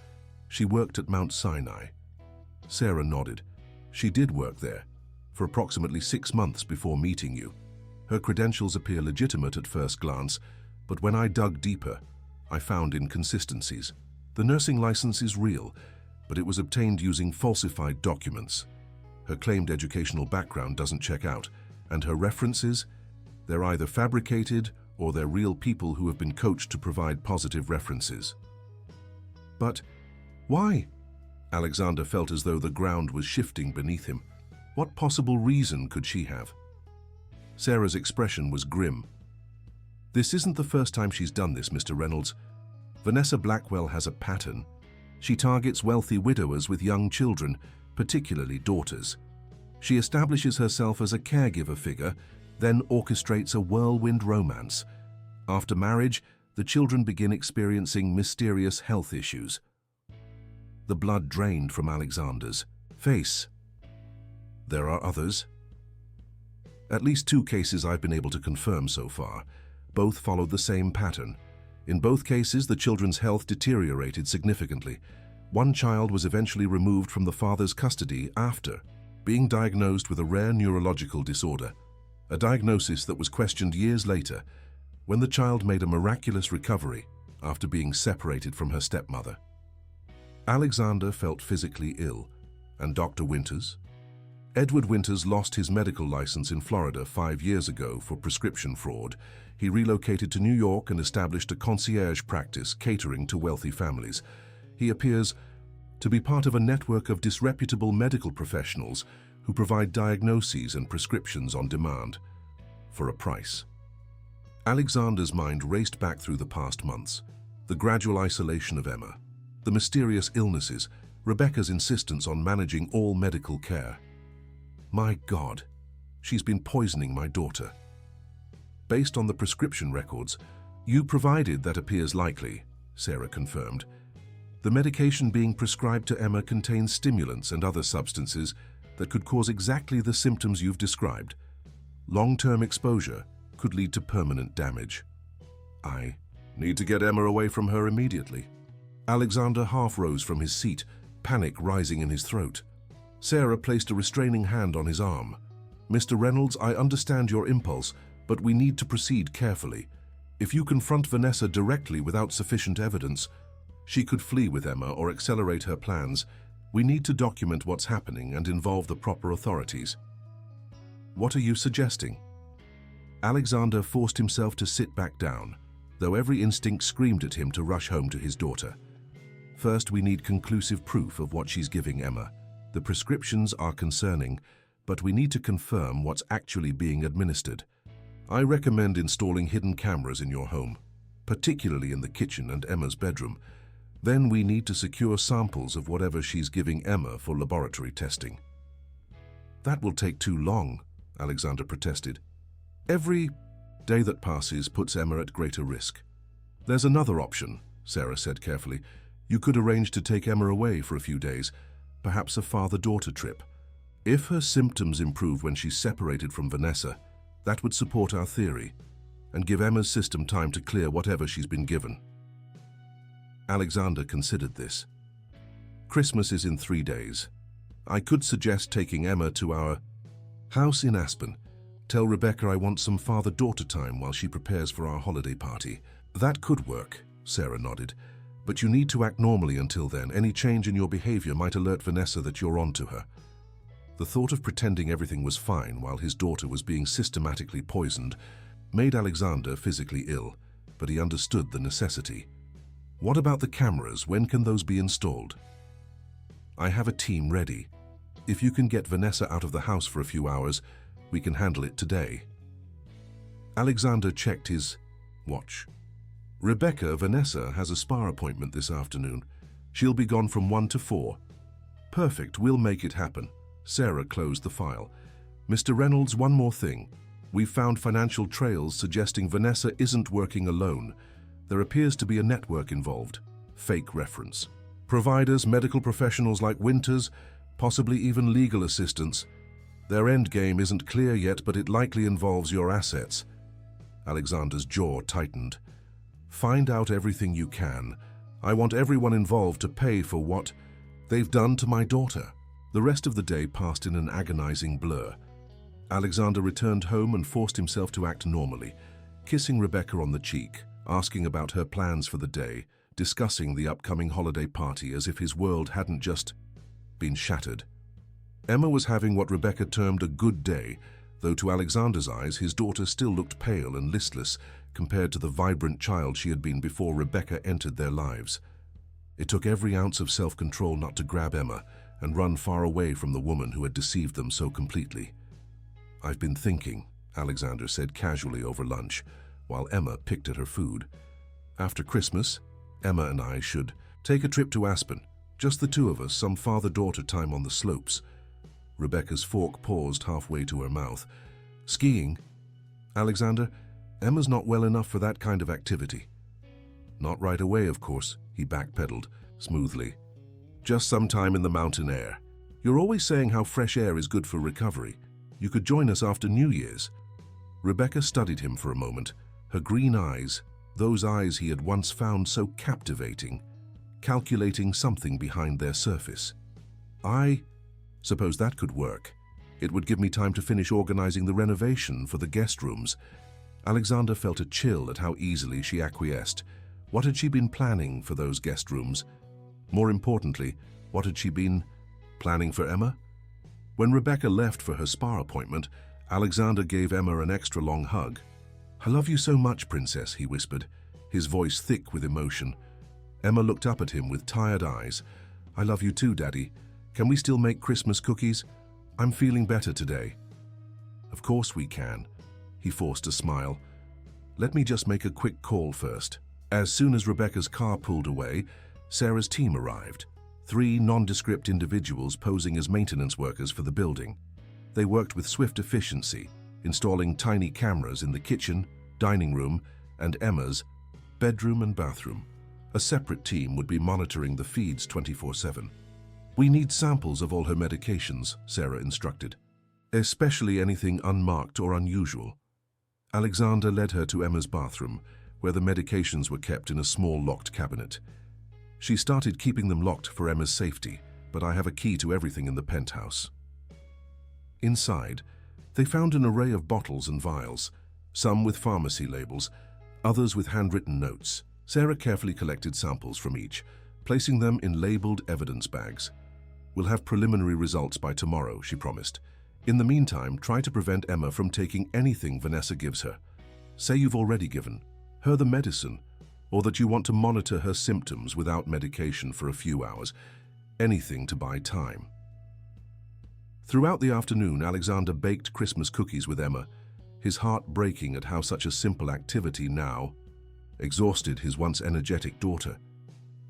She worked at Mount Sinai." Sarah nodded. "She did work there, for approximately 6 months before meeting you. Her credentials appear legitimate at first glance, but when I dug deeper, I found inconsistencies. The nursing license is real, but it was obtained using falsified documents. Her claimed educational background doesn't check out, and her references, they're either fabricated or they're real people who have been coached to provide positive references." "But why?" Alexander felt as though the ground was shifting beneath him. What possible reason could she have? Sarah's expression was grim. "This isn't the first time she's done this, Mr. Reynolds. Vanessa Blackwell has a pattern. She targets wealthy widowers with young children, particularly daughters. She establishes herself as a caregiver figure, then orchestrates a whirlwind romance. After marriage, the children begin experiencing mysterious health issues." The blood drained from Alexander's face. "There are others?" "At least 2 cases I've been able to confirm so far. Both followed the same pattern. In both cases, the children's health deteriorated significantly. One child was eventually removed from the father's custody after being diagnosed with a rare neurological disorder, a diagnosis that was questioned years later when the child made a miraculous recovery after being separated from her stepmother." Alexander felt physically ill. And Dr. Winters? Edward Winters lost his medical license in Florida 5 years ago for prescription fraud. He relocated to New York and established a concierge practice catering to wealthy families. He appears to be part of a network of disreputable medical professionals who provide diagnoses and prescriptions on demand, for a price. Alexander's mind raced back through the past months. The gradual isolation of Emma, the mysterious illnesses, Rebecca's insistence on managing all medical care. "My God, she's been poisoning my daughter." "Based on the prescription records, you provided that appears likely," Sarah confirmed. "The medication being prescribed to Emma contains stimulants and other substances that could cause exactly the symptoms you've described. Long-term exposure could lead to permanent damage." "I need to get Emma away from her immediately." Alexander half rose from his seat, panic rising in his throat. Sarah placed a restraining hand on his arm. "Mr. Reynolds, I understand your impulse, but we need to proceed carefully. If you confront Vanessa directly without sufficient evidence, she could flee with Emma or accelerate her plans. We need to document what's happening and involve the proper authorities." "What are you suggesting?" Alexander forced himself to sit back down, though every instinct screamed at him to rush home to his daughter. "First, we need conclusive proof of what she's giving Emma. The prescriptions are concerning, but we need to confirm what's actually being administered. I recommend installing hidden cameras in your home, particularly in the kitchen and Emma's bedroom. Then we need to secure samples of whatever she's giving Emma for laboratory testing." "That will take too long," Alexander protested. "Every day that passes puts Emma at greater risk." "There's another option," Sarah said carefully. "You could arrange to take Emma away for a few days, perhaps a father-daughter trip. If her symptoms improve when she's separated from Vanessa, that would support our theory and give Emma's system time to clear whatever she's been given." Alexander considered this. "Christmas is in 3 days. I could suggest taking Emma to our house in Aspen. Tell Rebecca I want some father-daughter time while she prepares for our holiday party." "That could work," Sarah nodded. "But you need to act normally until then. Any change in your behavior might alert Vanessa that you're on to her." The thought of pretending everything was fine while his daughter was being systematically poisoned made Alexander physically ill, but he understood the necessity. "What about the cameras? When can those be installed?" "I have a team ready. If you can get Vanessa out of the house for a few hours, we can handle it today." Alexander checked his watch. Vanessa has a spa appointment this afternoon. She'll be gone from 1 to 4. "Perfect, we'll make it happen." Sarah closed the file. "Mr. Reynolds, one more thing. We've found financial trails suggesting Vanessa isn't working alone. There appears to be a network involved. Fake reference. Providers, medical professionals like Winters, possibly even legal assistants. Their endgame isn't clear yet, but it likely involves your assets. Alexander's jaw tightened. Find out everything you can. I want everyone involved to pay for what they've done to my daughter. The rest of the day passed in an agonizing blur. Alexander returned home and forced himself to act normally, kissing Rebecca on the cheek, asking about her plans for the day, discussing the upcoming holiday party as if his world hadn't just been shattered. Emma was having what Rebecca termed a good day, though to Alexander's eyes his daughter still looked pale and listless compared to the vibrant child she had been before Rebecca entered their lives. It took every ounce of self-control not to grab Emma and run far away from the woman who had deceived them so completely. "I've been thinking," Alexander said casually over lunch, while Emma picked at her food. "After Christmas, Emma and I should take a trip to Aspen. Just the two of us, some father-daughter time on the slopes." Rebecca's fork paused halfway to her mouth. "Skiing? Alexander, Emma's not well enough for that kind of activity." "Not right away, of course," he backpedaled smoothly. "Just sometime in the mountain air. You're always saying how fresh air is good for recovery. You could join us after New Year's." Rebecca studied him for a moment, her green eyes, those eyes he had once found so captivating, calculating something behind their surface. "I suppose that could work. It would give me time to finish organizing the renovation for the guest rooms." Alexander felt a chill at how easily she acquiesced. What had she been planning for those guest rooms? More importantly, what had she been planning for Emma? When Rebecca left for her spa appointment, Alexander gave Emma an extra long hug. "I love you so much, Princess," he whispered, his voice thick with emotion. Emma looked up at him with tired eyes. "I love you too, Daddy. Can we still make Christmas cookies? I'm feeling better today." "Of course we can." He forced a smile. "Let me just make a quick call first." As soon as Rebecca's car pulled away, Sarah's team arrived. 3 nondescript individuals posing as maintenance workers for the building. They worked with swift efficiency, installing tiny cameras in the kitchen, dining room, and Emma's bedroom and bathroom. A separate team would be monitoring the feeds 24/7. "We need samples of all her medications," Sarah instructed, "especially anything unmarked or unusual." Alexander led her to Emma's bathroom, where the medications were kept in a small locked cabinet. "She started keeping them locked for Emma's safety, but I have a key to everything in the penthouse." Inside, they found an array of bottles and vials, some with pharmacy labels, others with handwritten notes. Sarah carefully collected samples from each, placing them in labeled evidence bags. "We'll have preliminary results by tomorrow," she promised. "In the meantime, try to prevent Emma from taking anything Vanessa gives her. Say you've already given her the medicine, or that you want to monitor her symptoms without medication for a few hours. Anything to buy time." Throughout the afternoon, Alexander baked Christmas cookies with Emma, his heart breaking at how such a simple activity now exhausted his once energetic daughter.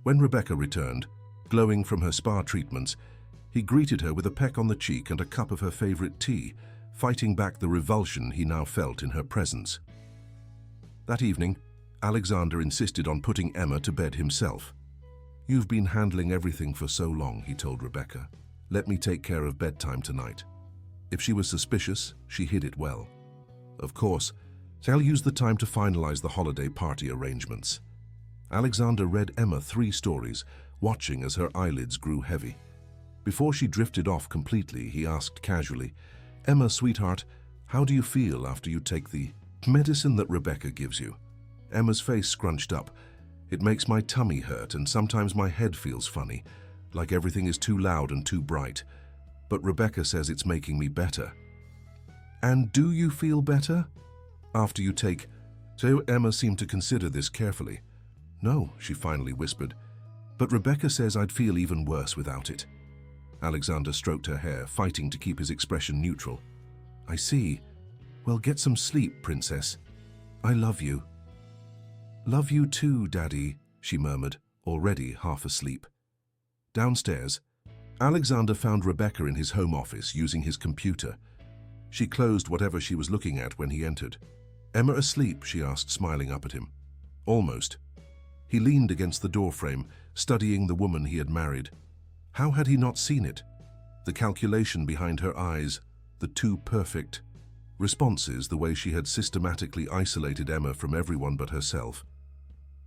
When Rebecca returned, glowing from her spa treatments, he greeted her with a peck on the cheek and a cup of her favorite tea, fighting back the revulsion he now felt in her presence. That evening, Alexander insisted on putting Emma to bed himself. "You've been handling everything for so long," he told Rebecca. "Let me take care of bedtime tonight." If she was suspicious, she hid it well. Of course, they'll use the time to finalize the holiday party arrangements. Alexander read Emma 3 stories, watching as her eyelids grew heavy. Before she drifted off completely, he asked casually, "Emma, sweetheart, how do you feel after you take the medicine that Rebecca gives you?" Emma's face scrunched up. "It makes my tummy hurt and sometimes my head feels funny, like everything is too loud and too bright. But Rebecca says it's making me better." "And do you feel better after you take—" So Emma seemed to consider this carefully. "No," she finally whispered, "but Rebecca says I'd feel even worse without it." Alexander stroked her hair, fighting to keep his expression neutral. "I see. Well, get some sleep, Princess. I love you." "Love you too, Daddy," she murmured, already half asleep. Downstairs, Alexander found Rebecca in his home office using his computer. She closed whatever she was looking at when he entered. "Emma asleep?" she asked, smiling up at him. "Almost." He leaned against the doorframe, studying the woman he had married. How had he not seen it? The calculation behind her eyes, the too perfect responses, the way she had systematically isolated Emma from everyone but herself.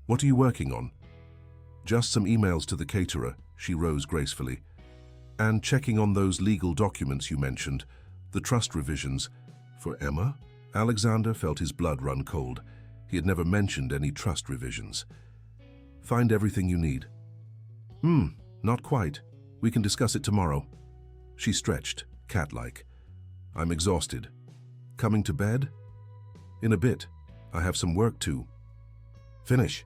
"What are you working on?" "Just some emails to the caterer," she rose gracefully. "And checking on those legal documents you mentioned, the trust revisions." "For Emma?" Alexander felt his blood run cold. He had never mentioned any trust revisions. "Find everything you need." Not quite. We can discuss it tomorrow." She stretched, cat-like. "I'm exhausted." "Coming to bed?" "In a bit. I have some work to finish."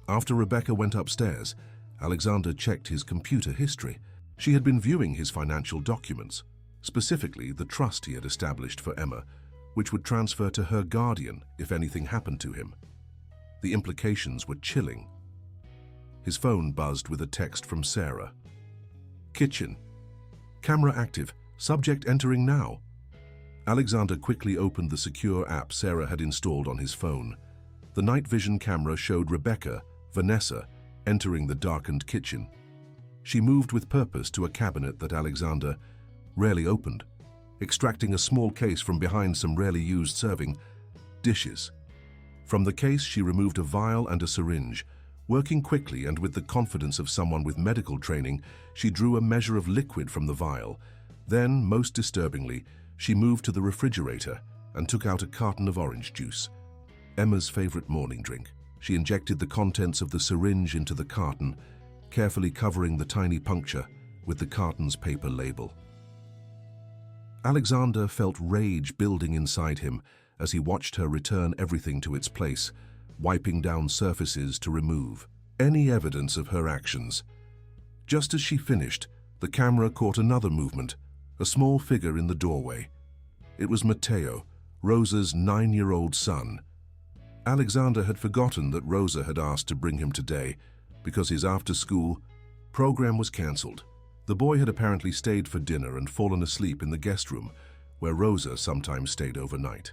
After Rebecca went upstairs, Alexander checked his computer history. She had been viewing his financial documents, specifically the trust he had established for Emma, which would transfer to her guardian if anything happened to him. The implications were chilling. His phone buzzed with a text from Sarah. "Kitchen. Camera active. Subject entering now." Alexander quickly opened the secure app Sarah had installed on his phone. The night vision camera showed Rebecca, Vanessa, entering the darkened kitchen. She moved with purpose to a cabinet that Alexander rarely opened, extracting a small case from behind some rarely used serving dishes. From the case, she removed a vial and a syringe. Working quickly and with the confidence of someone with medical training, she drew a measure of liquid from the vial. Then, most disturbingly, she moved to the refrigerator and took out a carton of orange juice, Emma's favorite morning drink. She injected the contents of the syringe into the carton, carefully covering the tiny puncture with the carton's paper label. Alexander felt rage building inside him as he watched her return everything to its place, wiping down surfaces to remove any evidence of her actions. Just as she finished, the camera caught another movement, a small figure in the doorway. It was Matteo, Rosa's 9-year-old son. Alexander had forgotten that Rosa had asked to bring him today because his after-school program was cancelled. The boy had apparently stayed for dinner and fallen asleep in the guest room, where Rosa sometimes stayed overnight.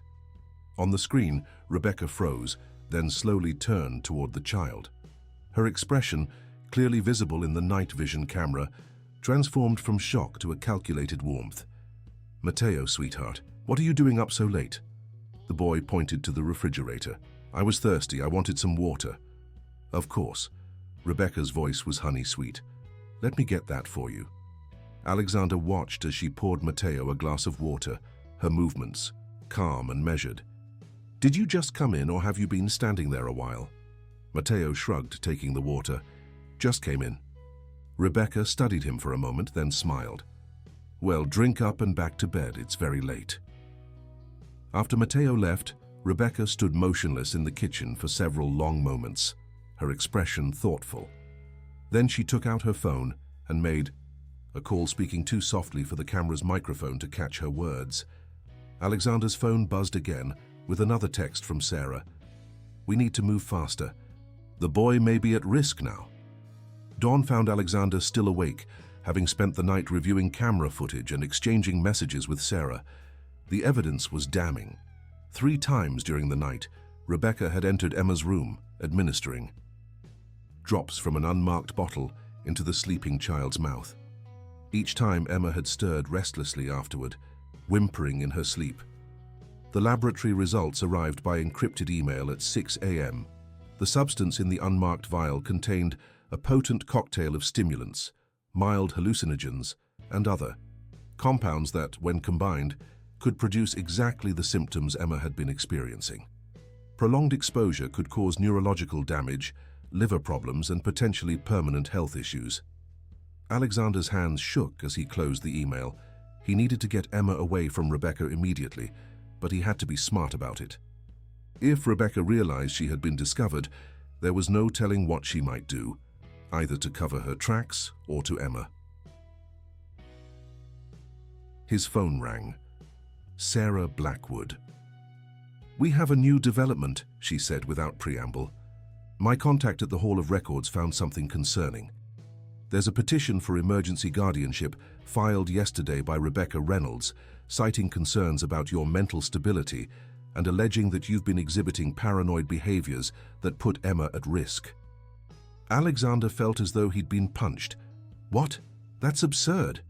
On the screen, Rebecca froze, then slowly turned toward the child. Her expression, clearly visible in the night vision camera, transformed from shock to a calculated warmth. "Matteo, sweetheart, what are you doing up so late?" The boy pointed to the refrigerator. "I was thirsty. I wanted some water." "Of course." Rebecca's voice was honey-sweet. "Let me get that for you." Alexander watched as she poured Matteo a glass of water, her movements calm and measured. "Did you just come in, or have you been standing there a while?" Matteo shrugged, taking the water. "Just came in." Rebecca studied him for a moment, then smiled. "Well, drink up and back to bed. It's very late." After Matteo left, Rebecca stood motionless in the kitchen for several long moments, her expression thoughtful. Then she took out her phone and made a call, speaking too softly for the camera's microphone to catch her words. Alexander's phone buzzed again, with another text from Sarah. "We need to move faster. The boy may be at risk now." Dawn found Alexander still awake, having spent the night reviewing camera footage and exchanging messages with Sarah. The evidence was damning. 3 times during the night, Rebecca had entered Emma's room, administering drops from an unmarked bottle into the sleeping child's mouth. Each time Emma had stirred restlessly afterward, whimpering in her sleep. The laboratory results arrived by encrypted email at 6 a.m. The substance in the unmarked vial contained a potent cocktail of stimulants, mild hallucinogens, and other compounds that, when combined, could produce exactly the symptoms Emma had been experiencing. Prolonged exposure could cause neurological damage, liver problems, and potentially permanent health issues. Alexander's hands shook as he closed the email. He needed to get Emma away from Rebecca immediately, but he had to be smart about it. If Rebecca realized she had been discovered, there was no telling what she might do, either to cover her tracks or to Emma. His phone rang. Sarah Blackwood. "We have a new development," she said without preamble. "My contact at the Hall of Records found something concerning." There's a petition for emergency guardianship filed yesterday by Rebecca Reynolds, citing concerns about your mental stability and alleging that you've been exhibiting paranoid behaviors that put Emma at risk. Alexander felt as though he'd been punched. What? That's absurd.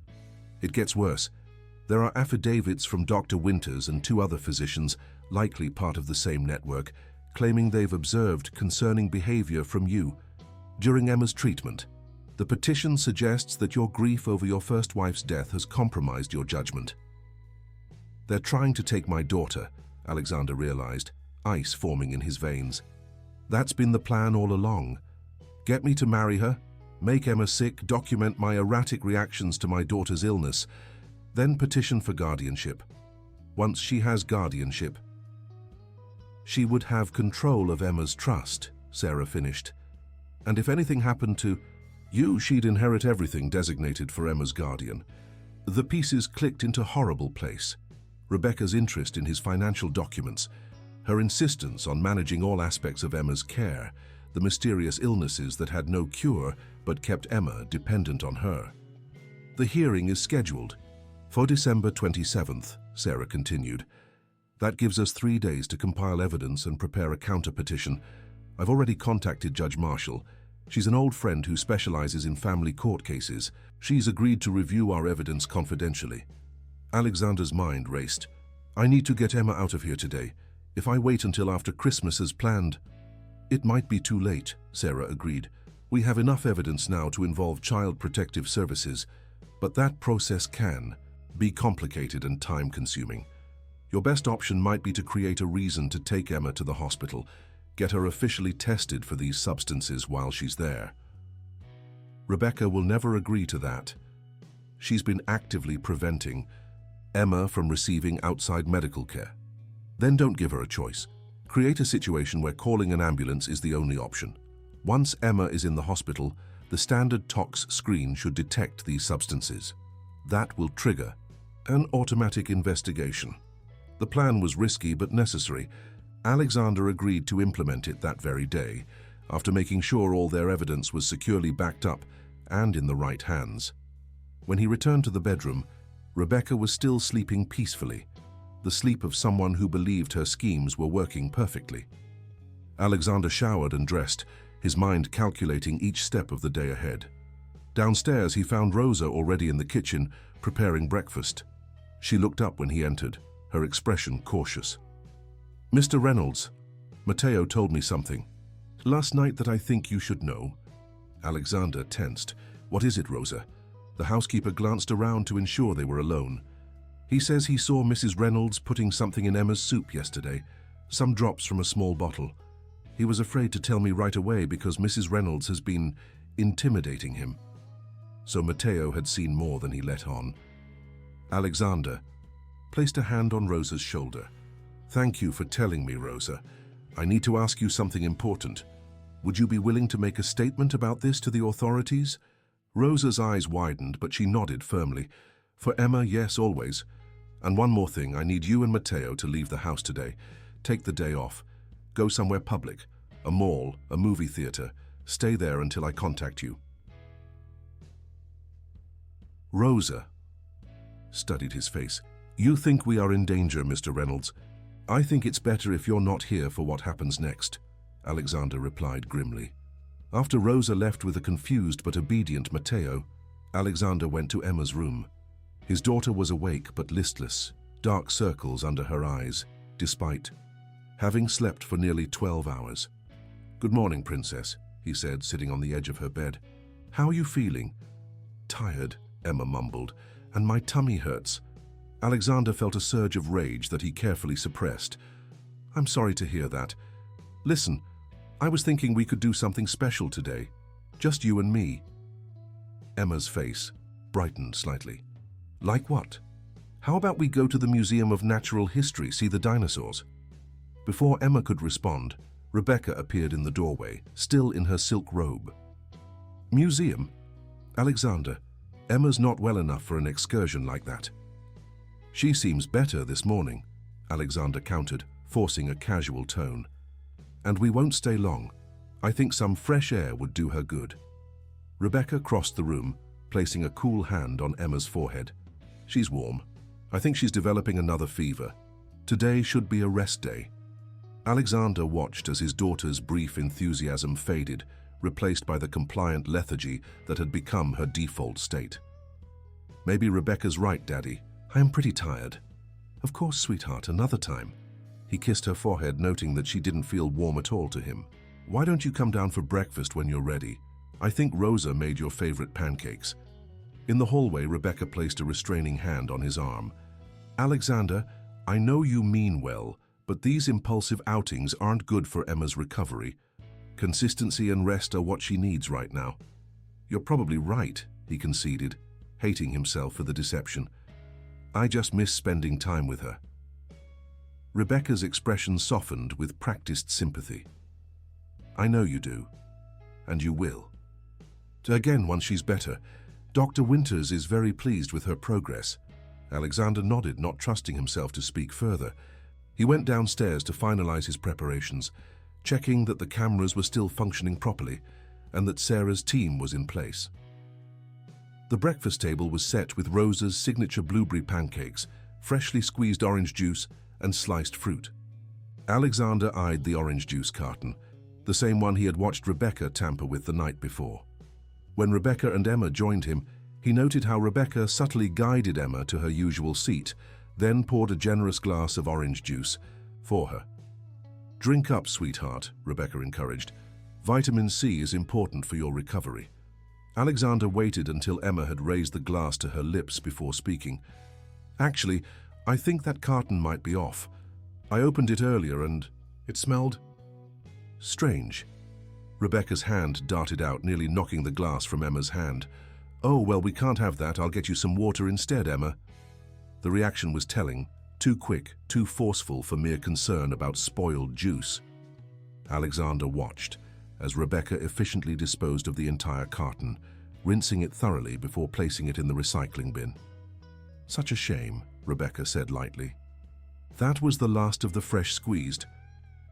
It gets worse. There are affidavits from Dr. Winters and 2 other physicians, likely part of the same network, claiming they've observed concerning behavior from you during Emma's treatment. The petition suggests that your grief over your first wife's death has compromised your judgment. They're trying to take my daughter, Alexander realized, ice forming in his veins. That's been the plan all along. Get me to marry her, make Emma sick, document my erratic reactions to my daughter's illness, then petition for guardianship. Once she has guardianship, she would have control of Emma's trust, Sarah finished. And if anything happened to you, she'd inherit everything designated for Emma's guardian. The pieces clicked into horrible place. Rebecca's interest in his financial documents, her insistence on managing all aspects of Emma's care, the mysterious illnesses that had no cure but kept Emma dependent on her. The hearing is scheduled for December 27th, Sarah continued. That gives us 3 days to compile evidence and prepare a counter-petition. I've already contacted Judge Marshall. She's an old friend who specializes in family court cases. She's agreed to review our evidence confidentially. Alexander's mind raced. I need to get Emma out of here today. If I wait until after Christmas as planned, it might be too late, Sarah agreed. We have enough evidence now to involve Child Protective Services, but that process can be complicated and time-consuming. Your best option might be to create a reason to take Emma to the hospital, get her officially tested for these substances while she's there. Rebecca will never agree to that. She's been actively preventing Emma from receiving outside medical care. Then don't give her a choice. Create a situation where calling an ambulance is the only option. Once Emma is in the hospital, the standard tox screen should detect these substances. That will trigger an automatic investigation. The plan was risky but necessary. Alexander agreed to implement it that very day, after making sure all their evidence was securely backed up and in the right hands. When he returned to the bedroom, Rebecca was still sleeping peacefully, the sleep of someone who believed her schemes were working perfectly. Alexander showered and dressed, his mind calculating each step of the day ahead. Downstairs, he found Rosa already in the kitchen, preparing breakfast. She looked up when he entered, her expression cautious. Mr. Reynolds, Matteo told me something last night that I think you should know. Alexander tensed. What is it, Rosa? The housekeeper glanced around to ensure they were alone. He says he saw Mrs. Reynolds putting something in Emma's soup yesterday, some drops from a small bottle. He was afraid to tell me right away because Mrs. Reynolds has been intimidating him. So Matteo had seen more than he let on. Alexander placed a hand on Rosa's shoulder. Thank you for telling me, Rosa. I need to ask you something important. Would you be willing to make a statement about this to the authorities? Rosa's eyes widened, but she nodded firmly. For Emma, yes, always. And one more thing, I need you and Matteo to leave the house today. Take the day off. Go somewhere public, a mall, a movie theater. Stay there until I contact you. Rosa studied his face. You think we are in danger, Mr. Reynolds. I think it's better if you're not here for what happens next, Alexander replied grimly. After Rosa left with a confused but obedient Matteo, Alexander went to Emma's room. His daughter was awake but listless, dark circles under her eyes, despite having slept for nearly 12 hours. Good morning, Princess, he said, sitting on the edge of her bed. How are you feeling? Tired, Emma mumbled, and my tummy hurts. Alexander felt a surge of rage that he carefully suppressed. I'm sorry to hear that. Listen, I was thinking we could do something special today. Just you and me. Emma's face brightened slightly. Like what? How about we go to the Museum of Natural History, see the dinosaurs? Before Emma could respond, Rebecca appeared in the doorway, still in her silk robe. Museum? Alexander, Emma's not well enough for an excursion like that. She seems better this morning, Alexander countered, forcing a casual tone. And we won't stay long. I think some fresh air would do her good. Rebecca crossed the room, placing a cool hand on Emma's forehead. She's warm. I think she's developing another fever. Today should be a rest day. Alexander watched as his daughter's brief enthusiasm faded, replaced by the compliant lethargy that had become her default state. Maybe Rebecca's right, Daddy. I am pretty tired. Of course, sweetheart, another time. He kissed her forehead, noting that she didn't feel warm at all to him. Why don't you come down for breakfast when you're ready? I think Rosa made your favorite pancakes. In the hallway, Rebecca placed a restraining hand on his arm. Alexander, I know you mean well, but these impulsive outings aren't good for Emma's recovery. Consistency and rest are what she needs right now. You're probably right, he conceded, hating himself for the deception. I just miss spending time with her. Rebecca's expression softened with practiced sympathy. I know you do, and you will. Again, once she's better, Dr. Winters is very pleased with her progress. Alexander nodded, not trusting himself to speak further. He went downstairs to finalize his preparations, checking that the cameras were still functioning properly and that Sarah's team was in place. The breakfast table was set with Rosa's signature blueberry pancakes, freshly squeezed orange juice, and sliced fruit. Alexander eyed the orange juice carton, the same one he had watched Rebecca tamper with the night before. When Rebecca and Emma joined him, he noted how Rebecca subtly guided Emma to her usual seat, then poured a generous glass of orange juice for her. Drink up, sweetheart, Rebecca encouraged. Vitamin C is important for your recovery. Alexander waited until Emma had raised the glass to her lips before speaking. Actually, I think that carton might be off. I opened it earlier and it smelled strange. Rebecca's hand darted out, nearly knocking the glass from Emma's hand. Oh, well, we can't have that. I'll get you some water instead, Emma. The reaction was telling, too quick, too forceful for mere concern about spoiled juice. Alexander watched as Rebecca efficiently disposed of the entire carton, rinsing it thoroughly before placing it in the recycling bin. Such a shame, Rebecca said lightly. That was the last of the fresh squeezed.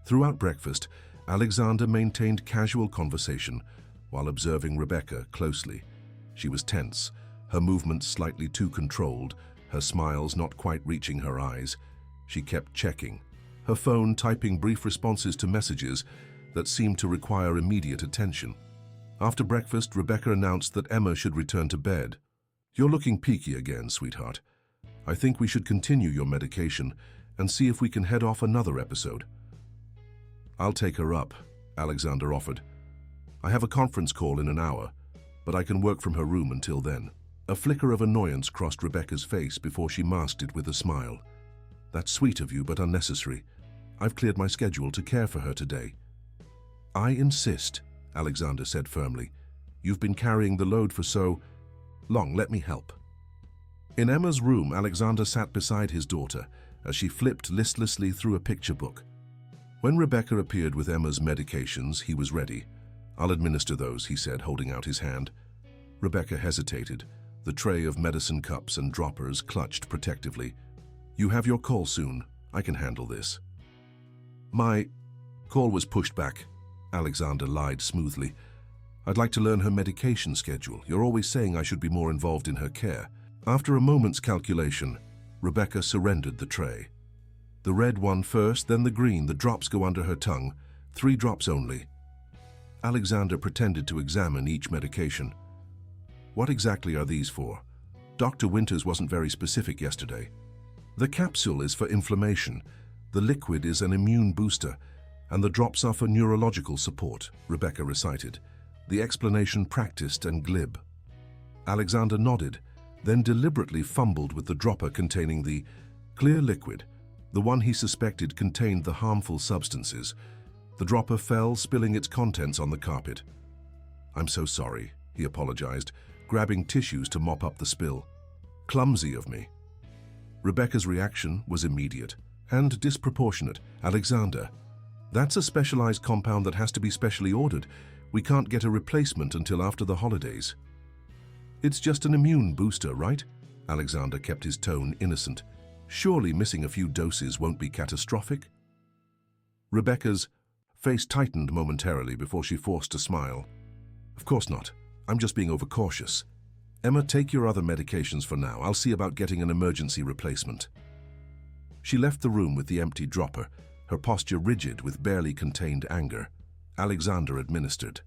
Throughout breakfast, Alexander maintained casual conversation while observing Rebecca closely. She was tense, her movements slightly too controlled, her smiles not quite reaching her eyes. She kept checking, her phone typing brief responses to messages that seemed to require immediate attention. After breakfast, Rebecca announced that Emma should return to bed. You're looking peaky again, sweetheart. I think we should continue your medication and see if we can head off another episode. I'll take her up, Alexander offered. I have a conference call in an hour, but I can work from her room until then. A flicker of annoyance crossed Rebecca's face before she masked it with a smile. That's sweet of you, but unnecessary. I've cleared my schedule to care for her today. I insist, Alexander said firmly. You've been carrying the load for so long. Let me help. In Emma's room, Alexander sat beside his daughter as she flipped listlessly through a picture book. When Rebecca appeared with Emma's medications, he was ready. I'll administer those, he said, holding out his hand. Rebecca hesitated, the tray of medicine cups and droppers clutched protectively. You have your call soon. I can handle this. My call was pushed back. Alexander lied smoothly. I'd like to learn her medication schedule. You're always saying I should be more involved in her care. After a moment's calculation, Rebecca surrendered the tray. The red one first, then the green. The drops go under her tongue. 3 drops only. Alexander pretended to examine each medication. What exactly are these for? Dr. Winters wasn't very specific yesterday. The capsule is for inflammation. The liquid is an immune booster. And the drops are for neurological support, Rebecca recited, the explanation practiced and glib. Alexander nodded, then deliberately fumbled with the dropper containing the clear liquid. The one he suspected contained the harmful substances. The dropper fell, spilling its contents on the carpet. I'm so sorry, he apologized, grabbing tissues to mop up the spill. Clumsy of me. Rebecca's reaction was immediate and disproportionate. Alexander, that's a specialized compound that has to be specially ordered. We can't get a replacement until after the holidays. It's just an immune booster, right? Alexander kept his tone innocent. Surely missing a few doses won't be catastrophic? Rebecca's face tightened momentarily before she forced a smile. Of course not. I'm just being overcautious. Emma, take your other medications for now. I'll see about getting an emergency replacement. She left the room with the empty dropper, her posture rigid with barely contained anger. Alexander administered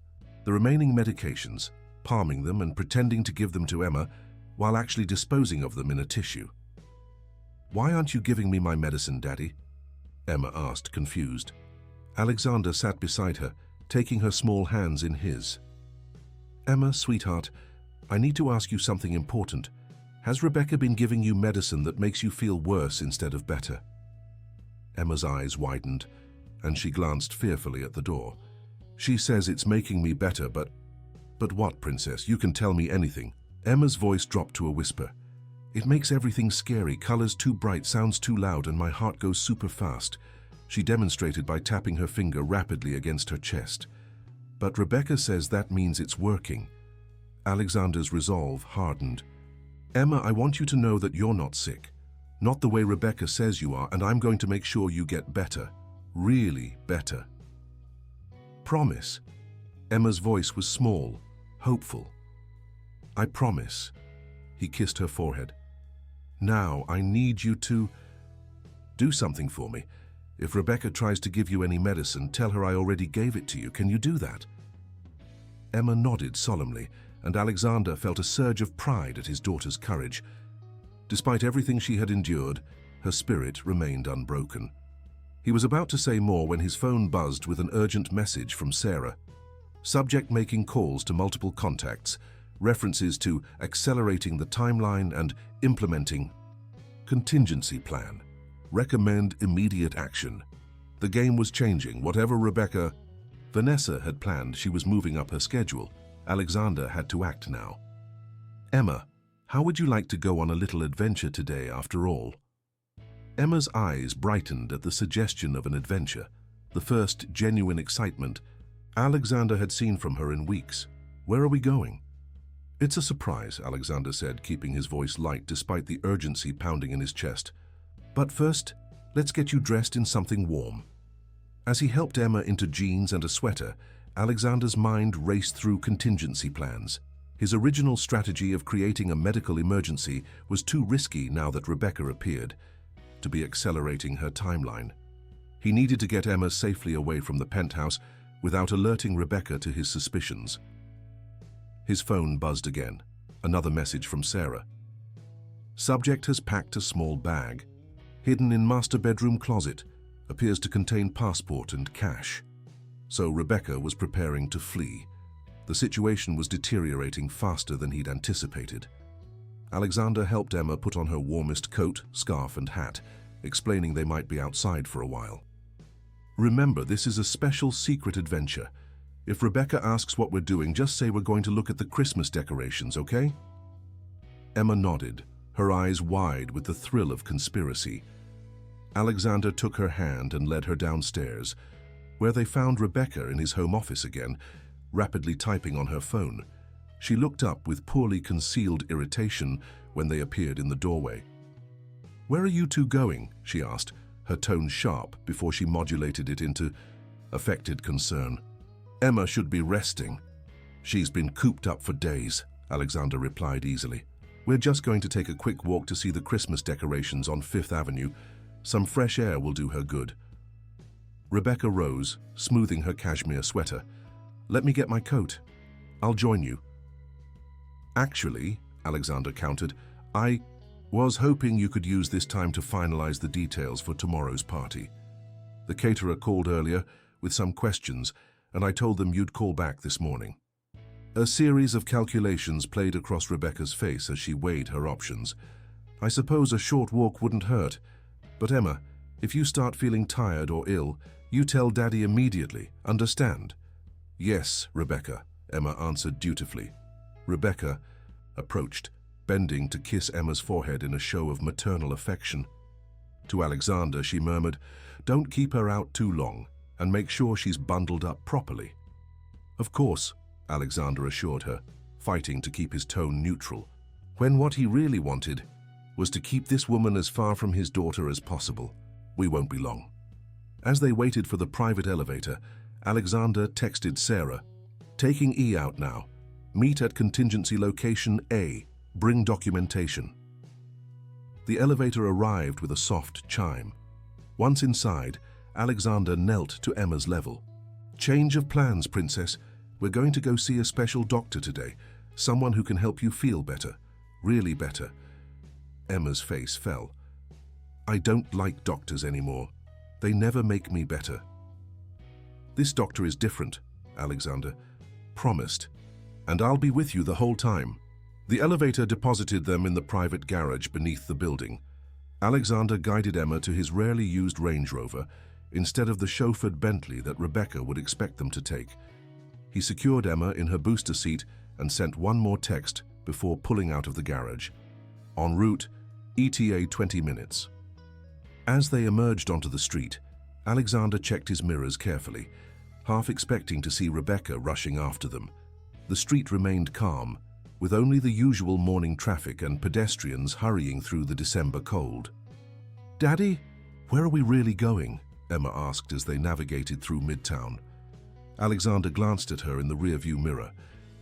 the remaining medications, palming them and pretending to give them to Emma while actually disposing of them in a tissue. "Why aren't you giving me my medicine, Daddy?" Emma asked, confused. Alexander sat beside her, taking her small hands in his. "Emma, sweetheart, I need to ask you something important. Has Rebecca been giving you medicine that makes you feel worse instead of better?" Emma's eyes widened, and she glanced fearfully at the door. "She says it's making me better, but what, Princess? You can tell me anything." Emma's voice dropped to a whisper. "It makes everything scary, colors too bright, sounds too loud, and my heart goes super fast," she demonstrated by tapping her finger rapidly against her chest. "But Rebecca says that means it's working." Alexander's resolve hardened. "Emma, I want you to know that you're not sick. Not the way Rebecca says you are, and I'm going to make sure you get better. Really better. Promise." Emma's voice was small, hopeful. "I promise." He kissed her forehead. "Now, I need you to do something for me. If Rebecca tries to give you any medicine, tell her I already gave it to you. Can you do that?" Emma nodded solemnly, and Alexander felt a surge of pride at his daughter's courage. Despite everything she had endured, her spirit remained unbroken. He was about to say more when his phone buzzed with an urgent message from Sarah. Subject: making calls to multiple contacts, references to accelerating the timeline and implementing contingency plan. Recommend immediate action. The game was changing. Whatever Vanessa had planned, she was moving up her schedule. Alexander had to act now. "Emma, how would you like to go on a little adventure today after all?" Emma's eyes brightened at the suggestion of an adventure, the first genuine excitement Alexander had seen from her in weeks. "Where are we going?" "It's a surprise," Alexander said, keeping his voice light despite the urgency pounding in his chest. "But first, let's get you dressed in something warm." As he helped Emma into jeans and a sweater, Alexander's mind raced through contingency plans. His original strategy of creating a medical emergency was too risky now that Rebecca appeared to be accelerating her timeline. He needed to get Emma safely away from the penthouse without alerting Rebecca to his suspicions. His phone buzzed again. Another message from Sarah. "Subject has packed a small bag. Hidden in master bedroom closet. Appears to contain passport and cash." So Rebecca was preparing to flee. The situation was deteriorating faster than he'd anticipated. Alexander helped Emma put on her warmest coat, scarf, and hat, explaining they might be outside for a while. "Remember, this is a special secret adventure. If Rebecca asks what we're doing, just say we're going to look at the Christmas decorations, okay?" Emma nodded, her eyes wide with the thrill of conspiracy. Alexander took her hand and led her downstairs, where they found Rebecca in his home office again, rapidly typing on her phone. She looked up with poorly concealed irritation when they appeared in the doorway. "Where are you two going?" she asked, her tone sharp before she modulated it into affected concern. "Emma should be resting. She's been cooped up for days," Alexander replied easily. "We're just going to take a quick walk to see the Christmas decorations on 5th Avenue. Some fresh air will do her good." Rebecca rose, smoothing her cashmere sweater. "Let me get my coat. I'll join you." "Actually," Alexander countered, "I was hoping you could use this time to finalize the details for tomorrow's party. The caterer called earlier with some questions, and I told them you'd call back this morning." A series of calculations played across Rebecca's face as she weighed her options. "I suppose a short walk wouldn't hurt. But Emma, if you start feeling tired or ill, you tell Daddy immediately, understand?" "Yes, Rebecca," Emma answered dutifully. Rebecca approached, bending to kiss Emma's forehead in a show of maternal affection. To Alexander, she murmured, "Don't keep her out too long, and make sure she's bundled up properly." "Of course," Alexander assured her, fighting to keep his tone neutral, when what he really wanted was to keep this woman as far from his daughter as possible. "We won't be long." As they waited for the private elevator, Alexander texted Sarah, "Taking E out now. Meet at contingency location A. Bring documentation. The elevator arrived with a soft chime. Once inside, Alexander knelt to Emma's level. Change of plans, Princess. We're going to go see a special doctor today. Someone who can help you feel better. Really better. Emma's face fell. I don't like doctors anymore. They never make me better. This doctor is different, Alexander promised. And I'll be with you the whole time. The elevator deposited them in the private garage beneath the building. Alexander guided Emma to his rarely used Range Rover instead of the chauffeured Bentley that Rebecca would expect them to take. He secured Emma in her booster seat and sent one more text before pulling out of the garage. En route, ETA 20 minutes. As they emerged onto the street, Alexander checked his mirrors carefully, half expecting to see Rebecca rushing after them. The street remained calm, with only the usual morning traffic and pedestrians hurrying through the December cold. "Daddy, where are we really going?" Emma asked as they navigated through Midtown. Alexander glanced at her in the rearview mirror.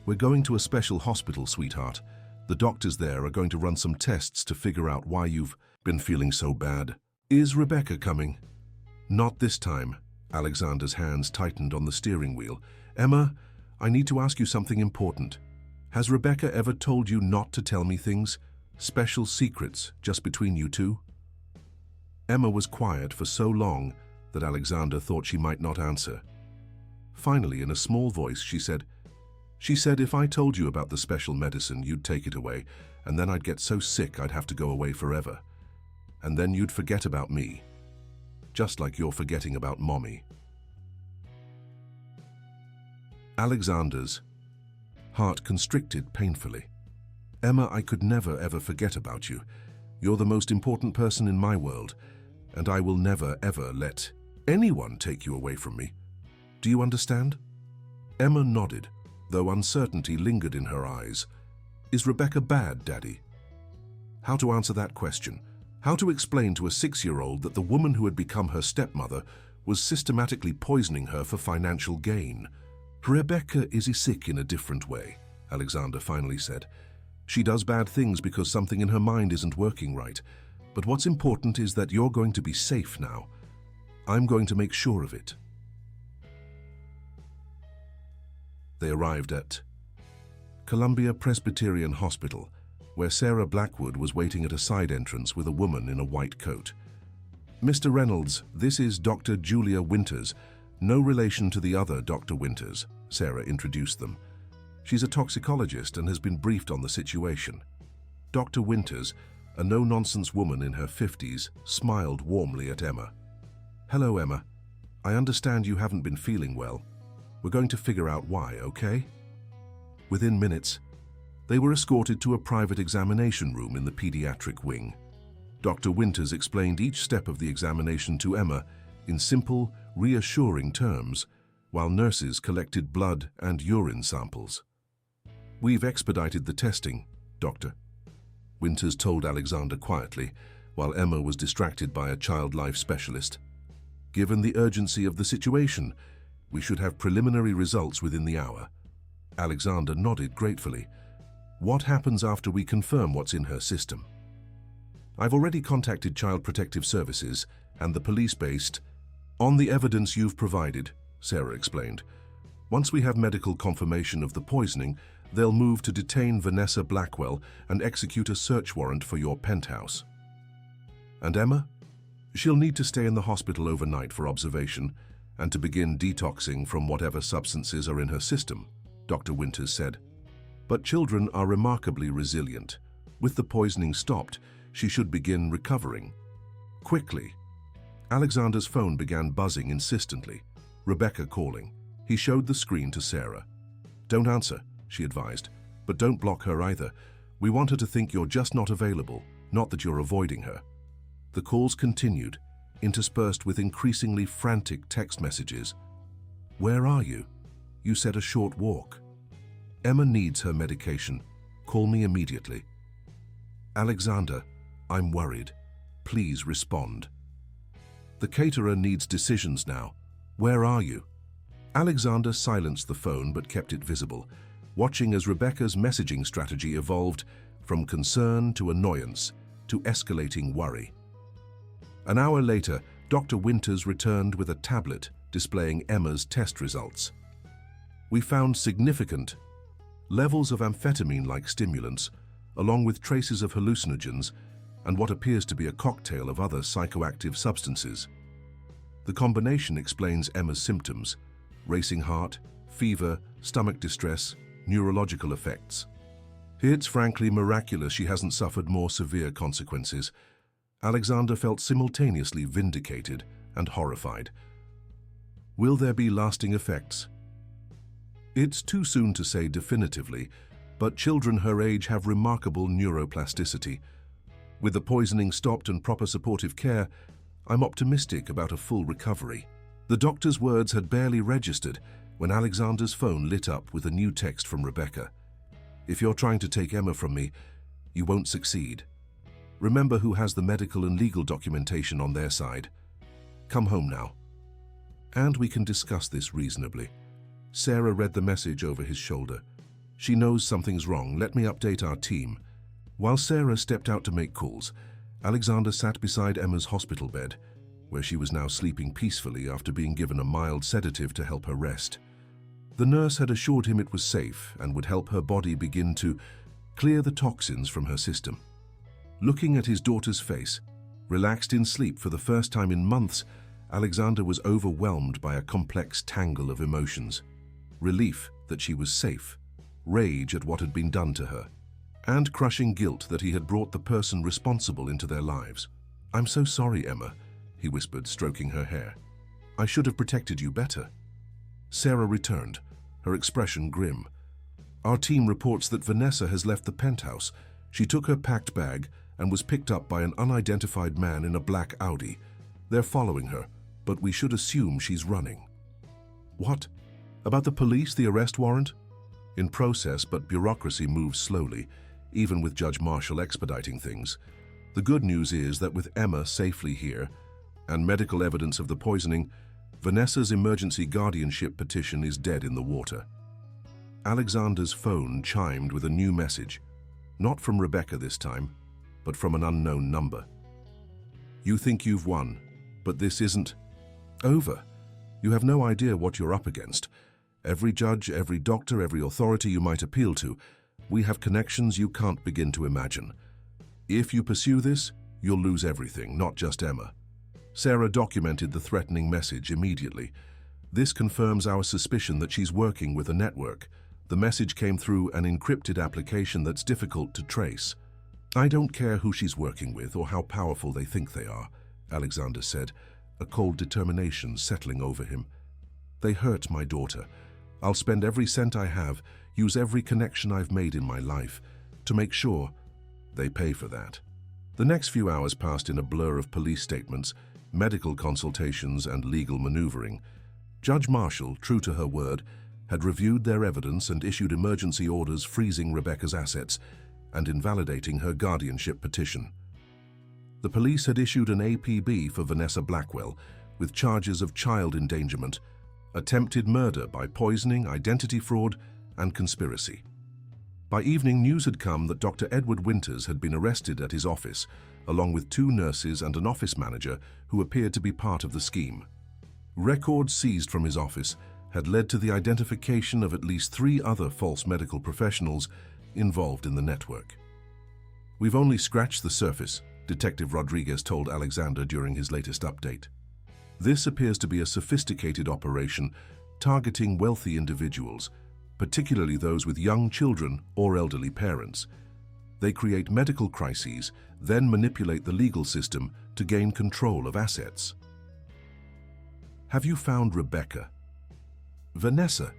"We're going to a special hospital, sweetheart. The doctors there are going to run some tests to figure out why you've been feeling so bad." "Is Rebecca coming?" "Not this time." Alexander's hands tightened on the steering wheel. "Emma, I need to ask you something important. Has Rebecca ever told you not to tell me things? Special secrets just between you two?" Emma was quiet for so long that Alexander thought she might not answer. Finally, in a small voice, she said, if I told you about the special medicine, you'd take it away, and then I'd get so sick I'd have to go away forever. And then you'd forget about me, just like you're forgetting about Mommy." Alexander's heart constricted painfully. "Emma, I could never ever forget about you. You're the most important person in my world, and I will never ever let anyone take you away from me. Do you understand?" Emma nodded, though uncertainty lingered in her eyes. "Is Rebecca bad, Daddy?" How to answer that question? How to explain to a 6-year-old that the woman who had become her stepmother was systematically poisoning her for financial gain? "Rebecca is sick in a different way," Alexander finally said. "She does bad things because something in her mind isn't working right. But what's important is that you're going to be safe now. I'm going to make sure of it." They arrived at Columbia Presbyterian Hospital, where Sarah Blackwood was waiting at a side entrance with a woman in a white coat. "Mr. Reynolds, this is Dr. Julia Winters, no relation to the other Dr. Winters," Sarah introduced them. "She's a toxicologist and has been briefed on the situation." Dr. Winters, a no-nonsense woman in her 50s, smiled warmly at Emma. "Hello, Emma. I understand you haven't been feeling well. We're going to figure out why, okay?" Within minutes, they were escorted to a private examination room in the pediatric wing. Dr. Winters explained each step of the examination to Emma in simple, reassuring terms, while nurses collected blood and urine samples. "We've expedited the testing, Doctor," Winters told Alexander quietly, while Emma was distracted by a child life specialist. "Given the urgency of the situation, we should have preliminary results within the hour." Alexander nodded gratefully. "What happens after we confirm what's in her system?" "I've already contacted Child Protective Services and the police based on the evidence you've provided," Sarah explained. "Once we have medical confirmation of the poisoning, they'll move to detain Vanessa Blackwell and execute a search warrant for your penthouse." "And Emma? She'll need to stay in the hospital overnight for observation and to begin detoxing from whatever substances are in her system," Dr. Winters said. "But children are remarkably resilient. With the poisoning stopped, she should begin recovering quickly." Alexander's phone began buzzing insistently. Rebecca calling. He showed the screen to Sarah. "Don't answer," she advised, "but don't block her either. We want her to think you're just not available, not that you're avoiding her." The calls continued, interspersed with increasingly frantic text messages. "Where are you? You said a short walk." "Emma needs her medication. Call me immediately." "Alexander, I'm worried. Please respond." "The caterer needs decisions now. Where are you?" Alexander silenced the phone but kept it visible. watching as Rebecca's messaging strategy evolved from concern to annoyance to escalating worry. An hour later, Dr. Winters returned with a tablet displaying Emma's test results. We found significant levels of amphetamine-like stimulants, along with traces of hallucinogens and what appears to be a cocktail of other psychoactive substances. The combination explains Emma's symptoms: racing heart, fever, stomach distress, neurological effects. It's frankly miraculous she hasn't suffered more severe consequences. Alexander felt simultaneously vindicated and horrified. Will there be lasting effects? It's too soon to say definitively, but children her age have remarkable neuroplasticity. With the poisoning stopped and proper supportive care, I'm optimistic about a full recovery. The doctor's words had barely registered when Alexander's phone lit up with a new text from Rebecca. If you're trying to take Emma from me, you won't succeed. Remember who has the medical and legal documentation on their side. Come home now. And we can discuss this reasonably. Sarah read the message over his shoulder. She knows something's wrong. Let me update our team. While Sarah stepped out to make calls, Alexander sat beside Emma's hospital bed, where she was now sleeping peacefully after being given a mild sedative to help her rest. The nurse had assured him it was safe and would help her body begin to clear the toxins from her system. Looking at his daughter's face, relaxed in sleep for the first time in months, Alexander was overwhelmed by a complex tangle of emotions. Relief that she was safe, rage at what had been done to her, and crushing guilt that he had brought the person responsible into their lives. "I'm so sorry, Emma," he whispered, stroking her hair. "I should have protected you better." Sarah returned, her expression grim. "Our team reports that Vanessa has left the penthouse. She took her packed bag and was picked up by an unidentified man in a black Audi. They're following her, but we should assume she's running." "What? About the police, the arrest warrant?" "In process, but bureaucracy moves slowly, even with Judge Marshall expediting things. The good news is that with Emma safely here, and medical evidence of the poisoning, Vanessa's emergency guardianship petition is dead in the water." Alexander's phone chimed with a new message, not from Rebecca this time, but from an unknown number. "You think you've won, but this isn't over. You have no idea what you're up against. Every judge, every doctor, every authority you might appeal to, we have connections you can't begin to imagine. If you pursue this, you'll lose everything, not just Emma." Sarah documented the threatening message immediately. "This confirms our suspicion that she's working with a network. The message came through an encrypted application that's difficult to trace." "I don't care who she's working with or how powerful they think they are," Alexander said, a cold determination settling over him. "They hurt my daughter. I'll spend every cent I have, use every connection I've made in my life, to make sure they pay for that." The next few hours passed in a blur of police statements, medical consultations, and legal maneuvering. Judge Marshall, true to her word, had reviewed their evidence and issued emergency orders freezing Rebecca's assets and invalidating her guardianship petition. The police had issued an APB for Vanessa Blackwell with charges of child endangerment, attempted murder by poisoning, identity fraud, and conspiracy. By evening, news had come that Dr. Edward Winters had been arrested at his office, along with 2 nurses and an office manager who appeared to be part of the scheme. Records seized from his office had led to the identification of at least 3 other false medical professionals involved in the network. "We've only scratched the surface," Detective Rodriguez told Alexander during his latest update. "This appears to be a sophisticated operation targeting wealthy individuals, particularly those with young children or elderly parents. They create medical crises, then manipulate the legal system to gain control of assets." "Have you found Rebecca?" "Vanessa?"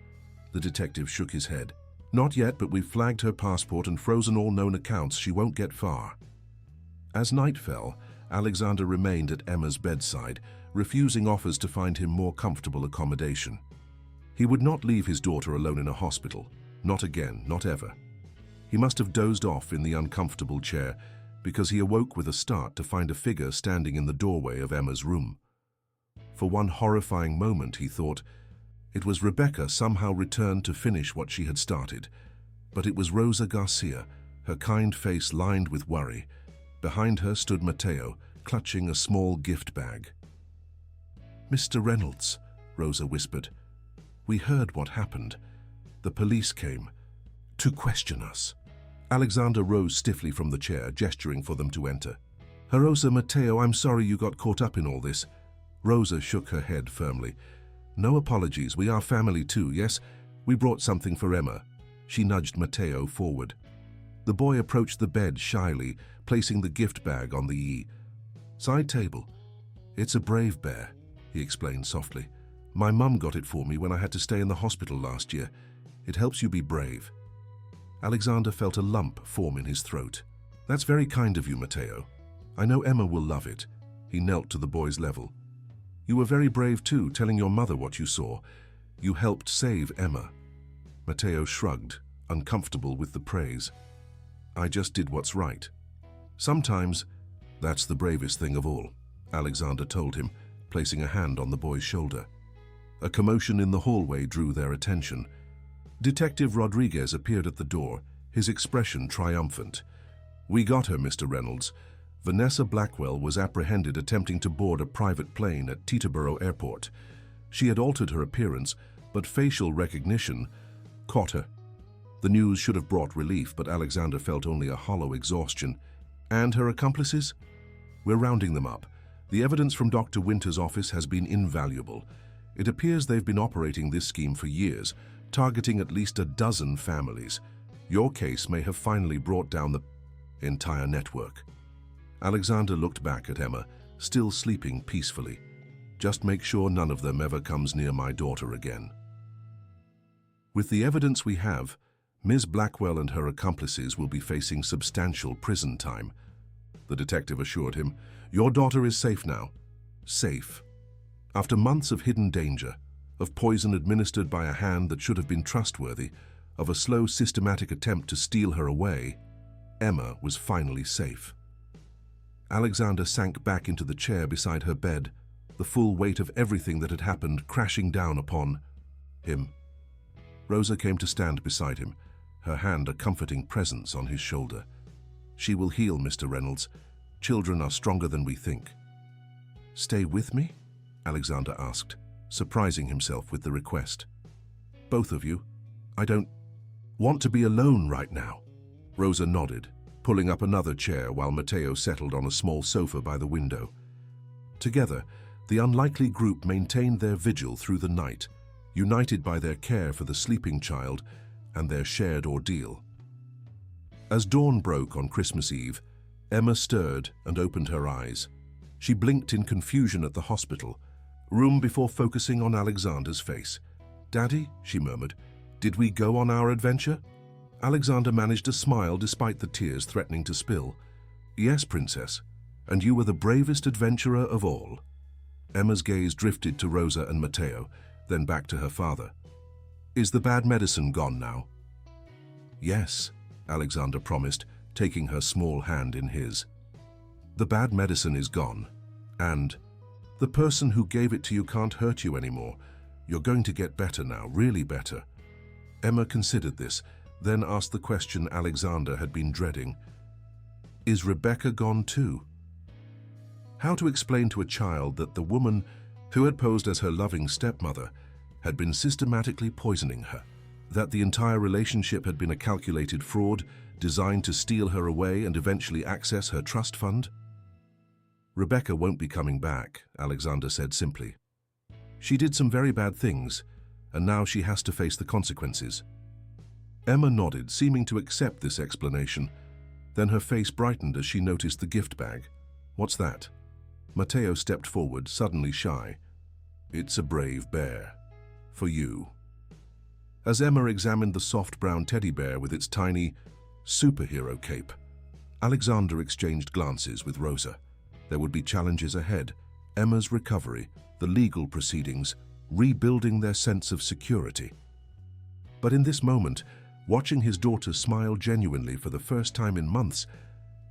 The detective shook his head. "Not yet, but we've flagged her passport and frozen all known accounts. She won't get far." As night fell, Alexander remained at Emma's bedside, refusing offers to find him more comfortable accommodation. He would not leave his daughter alone in a hospital. Not again, not ever. He must have dozed off in the uncomfortable chair because he awoke with a start to find a figure standing in the doorway of Emma's room. For one horrifying moment, he thought, It was Rebecca somehow returned to finish what she had started, but it was Rosa Garcia, her kind face lined with worry. Behind her stood Mateo, clutching a small gift bag. "Mr. Reynolds," Rosa whispered, "we heard what happened. The police came to question us." Alexander rose stiffly from the chair, gesturing for them to enter. "Rosa, Mateo, I'm sorry you got caught up in all this." Rosa shook her head firmly. "No apologies, we are family too, yes? We brought something for Emma." She nudged Mateo forward. The boy approached the bed shyly, placing the gift bag on the side table. "It's a Brave Bear," he explained softly. "My mum got it for me when I had to stay in the hospital last year. It helps you be brave." Alexander felt a lump form in his throat. "That's very kind of you, Mateo. I know Emma will love it." He knelt to the boy's level. "You were very brave too, telling your mother what you saw. You helped save Emma." Mateo shrugged, uncomfortable with the praise. "I just did what's right. Sometimes that's the bravest thing of all," Alexander told him, placing a hand on the boy's shoulder. A commotion in the hallway drew their attention. Detective Rodriguez appeared at the door, his expression triumphant. "We got her, Mr. Reynolds. Vanessa Blackwell was apprehended attempting to board a private plane at Teterboro Airport. She had altered her appearance, but facial recognition caught her." The news should have brought relief, but Alexander felt only a hollow exhaustion. "And her accomplices? We're rounding them up. The evidence from Dr. Winter's office has been invaluable. It appears they've been operating this scheme for years, targeting at least a dozen families. Your case may have finally brought down the entire network." Alexander looked back at Emma, still sleeping peacefully. "Just make sure none of them ever comes near my daughter again." "With the evidence we have, Ms. Blackwell and her accomplices will be facing substantial prison time," the detective assured him. "Your daughter is safe now. Safe. After months of hidden danger, of poison administered by a hand that should have been trustworthy, of a slow, systematic attempt to steal her away, Emma was finally safe." Alexander sank back into the chair beside her bed, the full weight of everything that had happened crashing down upon him. Rosa came to stand beside him, her hand a comforting presence on his shoulder. "She will heal, Mr. Reynolds. Children are stronger than we think." "Stay with me?" Alexander asked, surprising himself with the request. "Both of you? I don't want to be alone right now." Rosa nodded, pulling up another chair while Mateo settled on a small sofa by the window. Together, the unlikely group maintained their vigil through the night, united by their care for the sleeping child and their shared ordeal. As dawn broke on Christmas Eve, Emma stirred and opened her eyes. She blinked in confusion at the hospital room before focusing on Alexander's face. "Daddy," she murmured, "did we go on our adventure?" Alexander managed a smile despite the tears threatening to spill. "Yes, Princess, and you were the bravest adventurer of all." Emma's gaze drifted to Rosa and Mateo, then back to her father. "Is the bad medicine gone now?" "Yes," Alexander promised, taking her small hand in his. "The bad medicine is gone, and the person who gave it to you can't hurt you anymore. You're going to get better now, really better." Emma considered this, then asked the question Alexander had been dreading. "Is Rebecca gone too?" How to explain to a child that the woman who had posed as her loving stepmother had been systematically poisoning her, that the entire relationship had been a calculated fraud designed to steal her away and eventually access her trust fund? "Rebecca won't be coming back," Alexander said simply. "She did some very bad things, and now she has to face the consequences." Emma nodded, seeming to accept this explanation. Then her face brightened as she noticed the gift bag. "What's that?" Mateo stepped forward, suddenly shy. "It's a Brave Bear. For you." As Emma examined the soft brown teddy bear with its tiny superhero cape, Alexander exchanged glances with Rosa. There would be challenges ahead: Emma's recovery, the legal proceedings, rebuilding their sense of security. But in this moment, watching his daughter smile genuinely for the first time in months,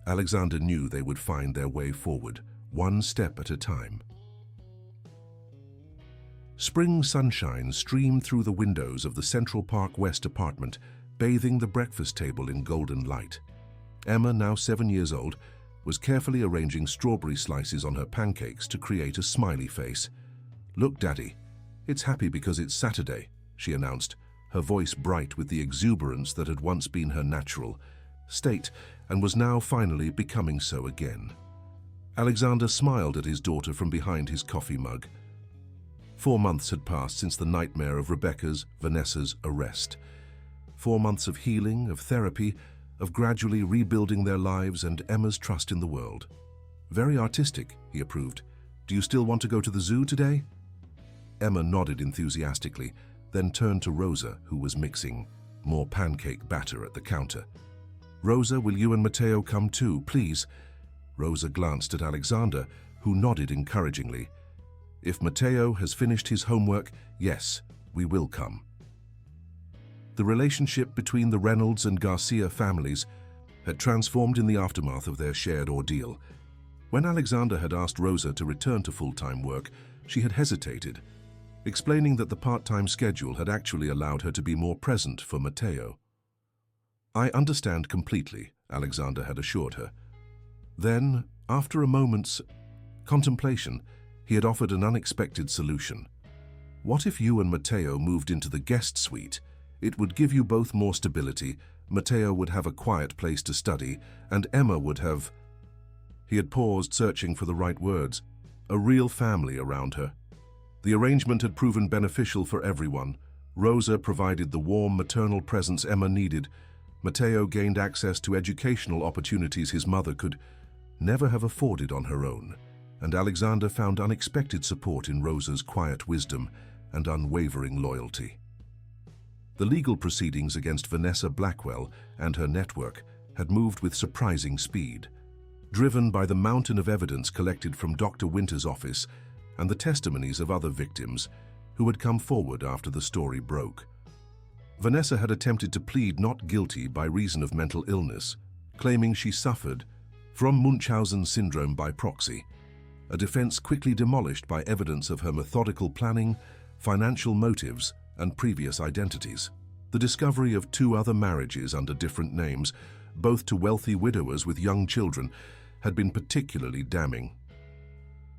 Alexander knew they would find their way forward, one step at a time. Spring sunshine streamed through the windows of the Central Park West apartment, bathing the breakfast table in golden light. Emma, now 7 years old, was carefully arranging strawberry slices on her pancakes to create a smiley face. "Look, Daddy, it's happy because it's Saturday," she announced, her voice bright with the exuberance that had once been her natural state and was now finally becoming so again. Alexander smiled at his daughter from behind his coffee mug. 4 months had passed since the nightmare of Vanessa's arrest. 4 months of healing, of therapy, of gradually rebuilding their lives and Emma's trust in the world. "Very artistic," he approved. "Do you still want to go to the zoo today?" Emma nodded enthusiastically, then turned to Rosa, who was mixing more pancake batter at the counter. "Rosa, will you and Matteo come too, please?" Rosa glanced at Alexander, who nodded encouragingly. "If Matteo has finished his homework, yes, we will come." The relationship between the Reynolds and Garcia families had transformed in the aftermath of their shared ordeal. When Alexander had asked Rosa to return to full-time work, she had hesitated, explaining that the part-time schedule had actually allowed her to be more present for Matteo. "I understand completely," Alexander had assured her. Then, after a moment's contemplation, he had offered an unexpected solution. "What if you and Matteo moved into the guest suite? It would give you both more stability. Matteo would have a quiet place to study, and Emma would have—" He had paused, searching for the right words. "A real family around her." The arrangement had proven beneficial for everyone. Rosa provided the warm maternal presence Emma needed. Matteo gained access to educational opportunities his mother could never have afforded on her own, and Alexander found unexpected support in Rosa's quiet wisdom and unwavering loyalty. The legal proceedings against Vanessa Blackwell and her network had moved with surprising speed, driven by the mountain of evidence collected from Dr. Winter's office and the testimonies of other victims who had come forward after the story broke. Vanessa had attempted to plead not guilty by reason of mental illness, claiming she suffered from Munchausen syndrome by proxy, a defense quickly demolished by evidence of her methodical planning, financial motives, and previous identities. The discovery of 2 other marriages under different names, both to wealthy widowers with young children, had been particularly damning.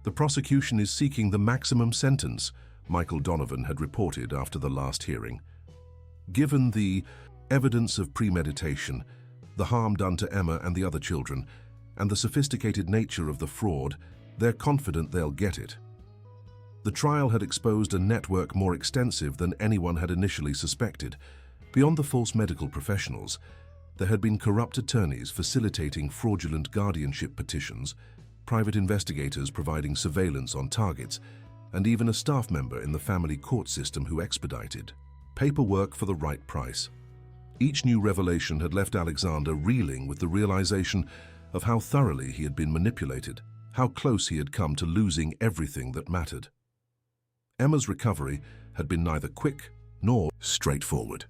"The prosecution is seeking the maximum sentence," Michael Donovan had reported after the last hearing. "Given the evidence of premeditation, the harm done to Emma and the other children, and the sophisticated nature of the fraud, they're confident they'll get it." The trial had exposed a network more extensive than anyone had initially suspected. Beyond the false medical professionals, there had been corrupt attorneys facilitating fraudulent guardianship petitions, private investigators providing surveillance on targets, and even a staff member in the family court system who expedited paperwork for the right price. Each new revelation had left Alexander reeling with the realization of how thoroughly he had been manipulated, how close he had come to losing everything that mattered. Emma's recovery had been neither quick nor straightforward.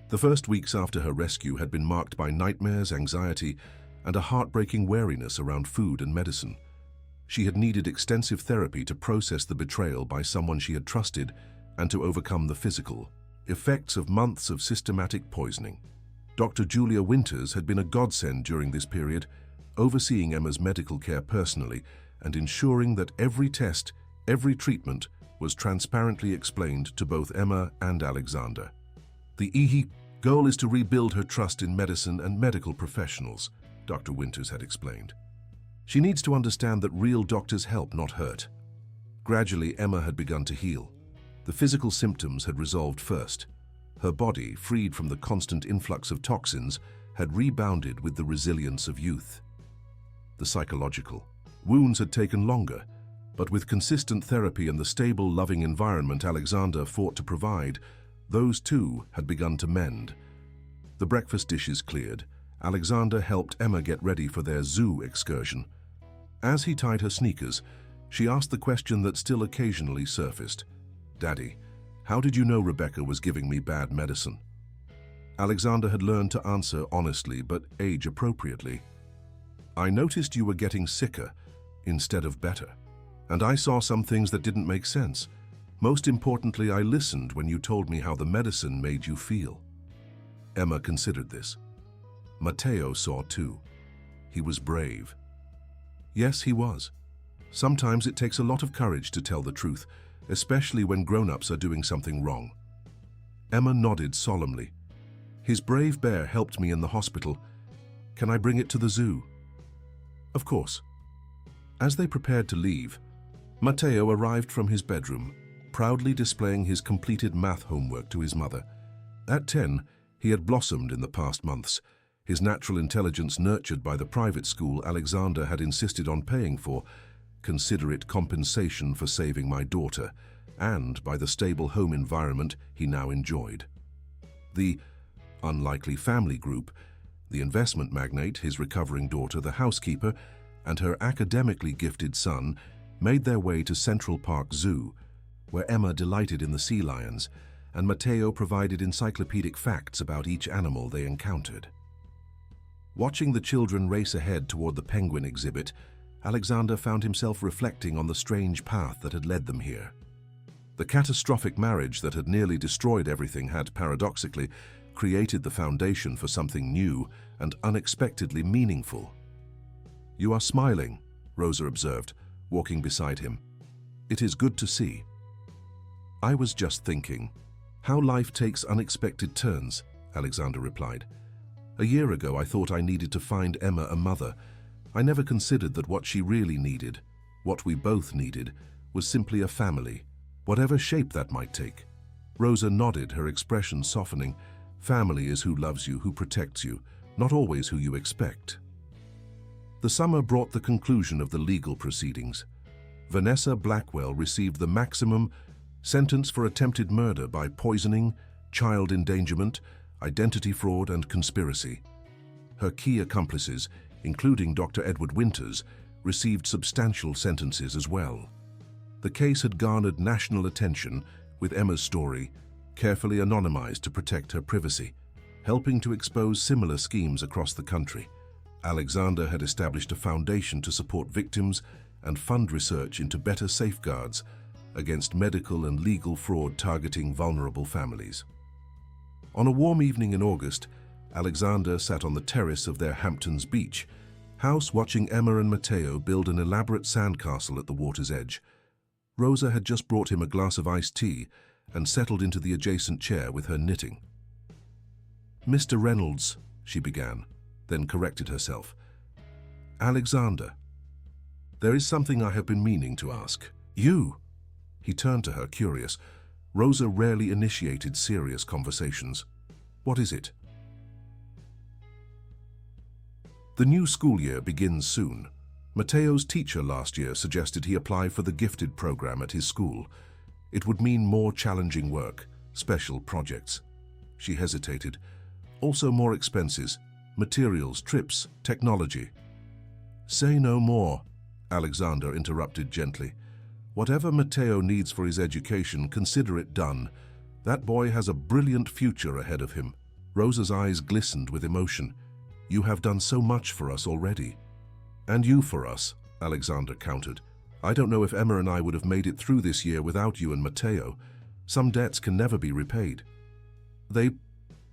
The first weeks after her rescue had been marked by nightmares, anxiety, and a heartbreaking wariness around food and medicine. She had needed extensive therapy to process the betrayal by someone she had trusted and to overcome the physical effects of months of systematic poisoning. Dr. Julia Winters had been a godsend during this period, overseeing Emma's medical care personally and ensuring that every test, every treatment was transparently explained to both Emma and Alexander. "The goal is to rebuild her trust in medicine and medical professionals," Dr. Winters had explained. "She needs to understand that real doctors help, not hurt." Gradually, Emma had begun to heal. The physical symptoms had resolved first. Her body, freed from the constant influx of toxins, had rebounded with the resilience of youth. The psychological wounds had taken longer, but with consistent therapy and the stable, loving environment Alexander fought to provide, those too had begun to mend. The breakfast dishes cleared. Alexander helped Emma get ready for their zoo excursion. As he tied her sneakers, she asked the question that still occasionally surfaced. "Daddy, how did you know Rebecca was giving me bad medicine?" Alexander had learned to answer honestly but age-appropriately. "I noticed you were getting sicker instead of better, and I saw some things that didn't make sense. Most importantly, I listened when you told me how the medicine made you feel." Emma considered this. Matteo saw too. He was brave. Yes, he was. Sometimes it takes a lot of courage to tell the truth, especially when grown-ups are doing something wrong. Emma nodded solemnly. "His brave bear helped me in the hospital. Can I bring it to the zoo?" "Of course." As they prepared to leave, Matteo arrived from his bedroom, proudly displaying his completed math homework to his mother. At 10, he had blossomed in the past months, his natural intelligence nurtured by the private school Alexander had insisted on paying for. Consider it compensation for saving my daughter, and by the stable home environment he now enjoyed. The unlikely family group, the investment magnate, his recovering daughter, the housekeeper, and her academically gifted son made their way to Central Park Zoo, where Emma delighted in the sea lions, and Matteo provided encyclopedic facts about each animal they encountered. Watching the children race ahead toward the penguin exhibit, Alexander found himself reflecting on the strange path that had led them here. The catastrophic marriage that had nearly destroyed everything had, paradoxically, created the foundation for something new and unexpectedly meaningful. "You are smiling," Rosa observed, walking beside him. "It is good to see." "I was just thinking, how life takes unexpected turns," Alexander replied. "A year ago I thought I needed to find Emma a mother. I never considered that what she really needed, what we both needed, was simply a family, whatever shape that might take." Rosa nodded, her expression softening. "Family is who loves you, who protects you, not always who you expect." The summer brought the conclusion of the legal proceedings. Vanessa Blackwell received the maximum sentence for attempted murder by poisoning, child endangerment, identity fraud, and conspiracy. Her key accomplices, including Dr. Edward Winters, received substantial sentences as well. The case had garnered national attention, with Emma's story carefully anonymized to protect her privacy, helping to expose similar schemes across the country. Alexander had established a foundation to support victims and fund research into better safeguards against medical and legal fraud targeting vulnerable families. On a warm evening in August, Alexander sat on the terrace of their Hamptons beach house watching Emma and Matteo build an elaborate sandcastle at the water's edge. Rosa had just brought him a glass of iced tea and settled into the adjacent chair with her knitting. "Mr. Reynolds," she began, then corrected herself. "Alexander, there is something I have been meaning to ask." "You?" He turned to her, curious. Rosa rarely initiated serious conversations. "What is it?" The new school year begins soon. Matteo's teacher last year suggested he apply for the gifted program at his school. It would mean more challenging work, special projects. She hesitated. Also more expenses, materials, trips, technology. "Say no more," Alexander interrupted gently. "Whatever Matteo needs for his education, consider it done. That boy has a brilliant future ahead of him." Rosa's eyes glistened with emotion. "You have done so much for us already." "And you for us," Alexander countered. "I don't know if Emma and I would have made it through this year without you and Matteo. Some debts can never be repaid." They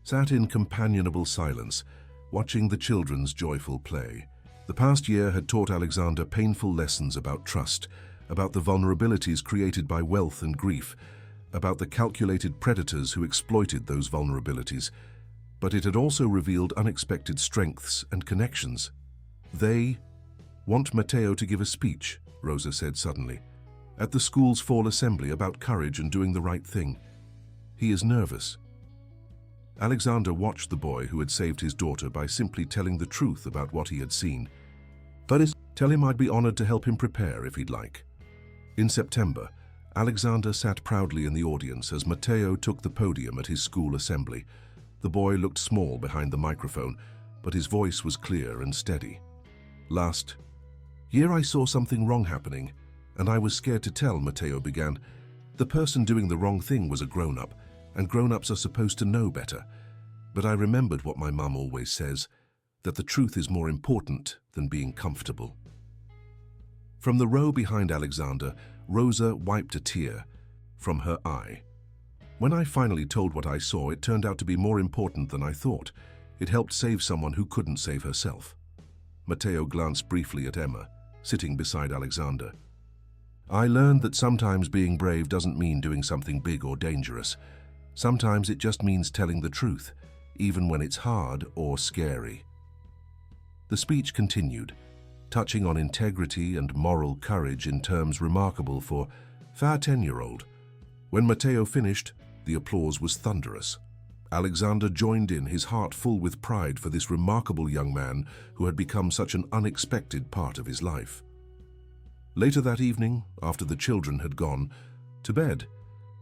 sat in companionable silence, watching the children's joyful play. The past year had taught Alexander painful lessons about trust, about the vulnerabilities created by wealth and grief, about the calculated predators who exploited those vulnerabilities. But it had also revealed unexpected strengths and connections. "They want Matteo to give a speech," Rosa said suddenly, "at the school's fall assembly about courage and doing the right thing. He is nervous." Alexander watched the boy who had saved his daughter by simply telling the truth about what he had seen. Tell him I'd be honored to help him prepare if he'd like." In September, Alexander sat proudly in the audience as Matteo took the podium at his school assembly. The boy looked small behind the microphone, but his voice was clear and steady. "Last year I saw something wrong happening, and I was scared to tell," Matteo began. "The person doing the wrong thing was a grown-up, and grown-ups are supposed to know better. But I remembered what my mum always says, that the truth is more important than being comfortable." From the row behind Alexander, Rosa wiped a tear. from her eye. When I finally told what I saw, it turned out to be more important than I thought. It helped save someone who couldn't save herself. Matteo glanced briefly at Emma, sitting beside Alexander. I learned that sometimes being brave doesn't mean doing something big or dangerous. Sometimes it just means telling the truth, even when it's hard or scary. The speech continued, touching on integrity and moral courage in terms remarkable for a 10-year-old. When Matteo finished, the applause was thunderous. Alexander joined in, his heart full with pride for this remarkable young man who had become such an unexpected part of his life. Later that evening, after the children had gone to bed,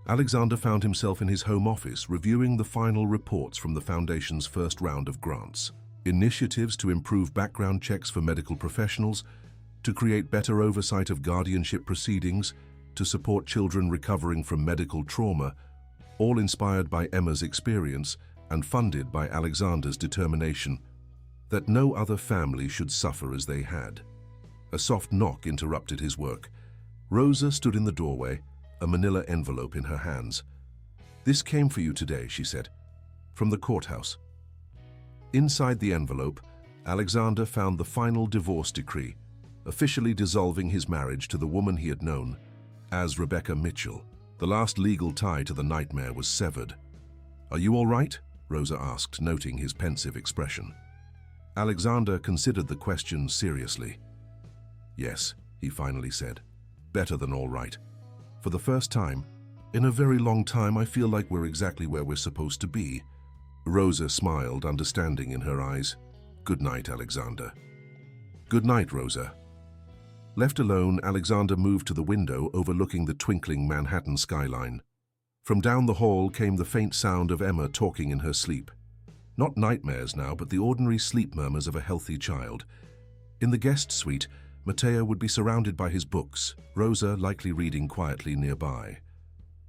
Alexander found himself in his home office reviewing the final reports from the Foundation's first round of grants. Initiatives to improve background checks for medical professionals, to create better oversight of guardianship proceedings, to support children recovering from medical trauma, all inspired by Emma's experience and funded by Alexander's determination that no other family should suffer as they had. A soft knock interrupted his work. Rosa stood in the doorway, a manila envelope in her hands. "This came for you today," she said, "from the courthouse." Inside the envelope, Alexander found the final divorce decree, officially dissolving his marriage to the woman he had known as Rebecca Mitchell. The last legal tie to the nightmare was severed. "Are you all right?" Rosa asked, noting his pensive expression. Alexander considered the question seriously. "Yes," he finally said. "Better than all right. For the first time, in a very long time, I feel like we're exactly where we're supposed to be." Rosa smiled, understanding in her eyes. "Good night, Alexander." "Good night, Rosa." Left alone, Alexander moved to the window overlooking the twinkling Manhattan skyline. From down the hall came the faint sound of Emma talking in her sleep. Not nightmares now, but the ordinary sleep murmurs of a healthy child. In the guest suite, Matteo would be surrounded by his books, Rosa likely reading quietly nearby.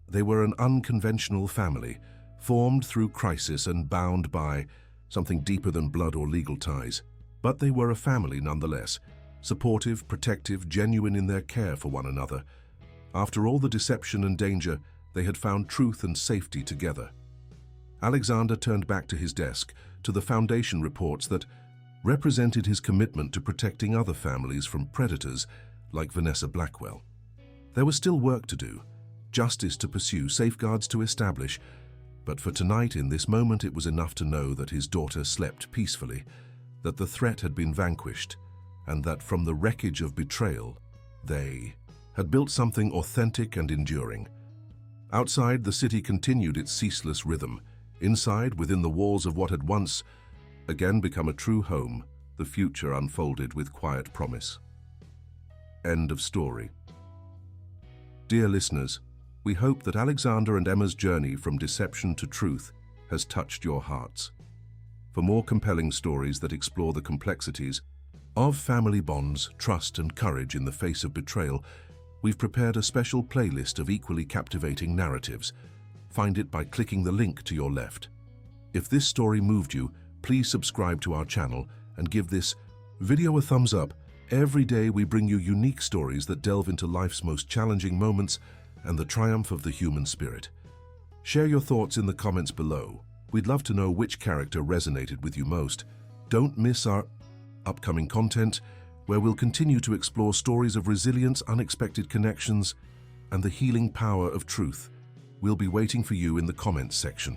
They were an unconventional family, formed through crisis and bound by something deeper than blood or legal ties. But they were a family nonetheless, supportive, protective, genuine in their care for one another. After all the deception and danger, they had found truth and safety together. Alexander turned back to his desk, to the Foundation reports that represented his commitment to protecting other families from predators like Vanessa Blackwell. There was still work to do, justice to pursue, safeguards to establish, but for tonight, in this moment, it was enough to know that his daughter slept peacefully, that the threat had been vanquished, and that from the wreckage of betrayal, they had built something authentic and enduring. Outside, the city continued its ceaseless rhythm. Inside, within the walls of what had once again become a true home, the future unfolded with quiet promise. End of story. Dear listeners, we hope that Alexander and Emma's journey from deception to truth has touched your hearts. For more compelling stories that explore the complexities of family bonds, trust, and courage in the face of betrayal, we've prepared a special playlist of equally captivating narratives. Find it by clicking the link to your left. If this story moved you, please subscribe to our channel and give this video a thumbs up. Every day we bring you unique stories that delve into life's most challenging moments and the triumph of the human spirit. Share your thoughts in the comments below. We'd love to know which character resonated with you most. Don't miss our upcoming content, where we'll continue to explore stories of resilience, unexpected connections, and the healing power of truth. We'll be waiting for you in the comments section.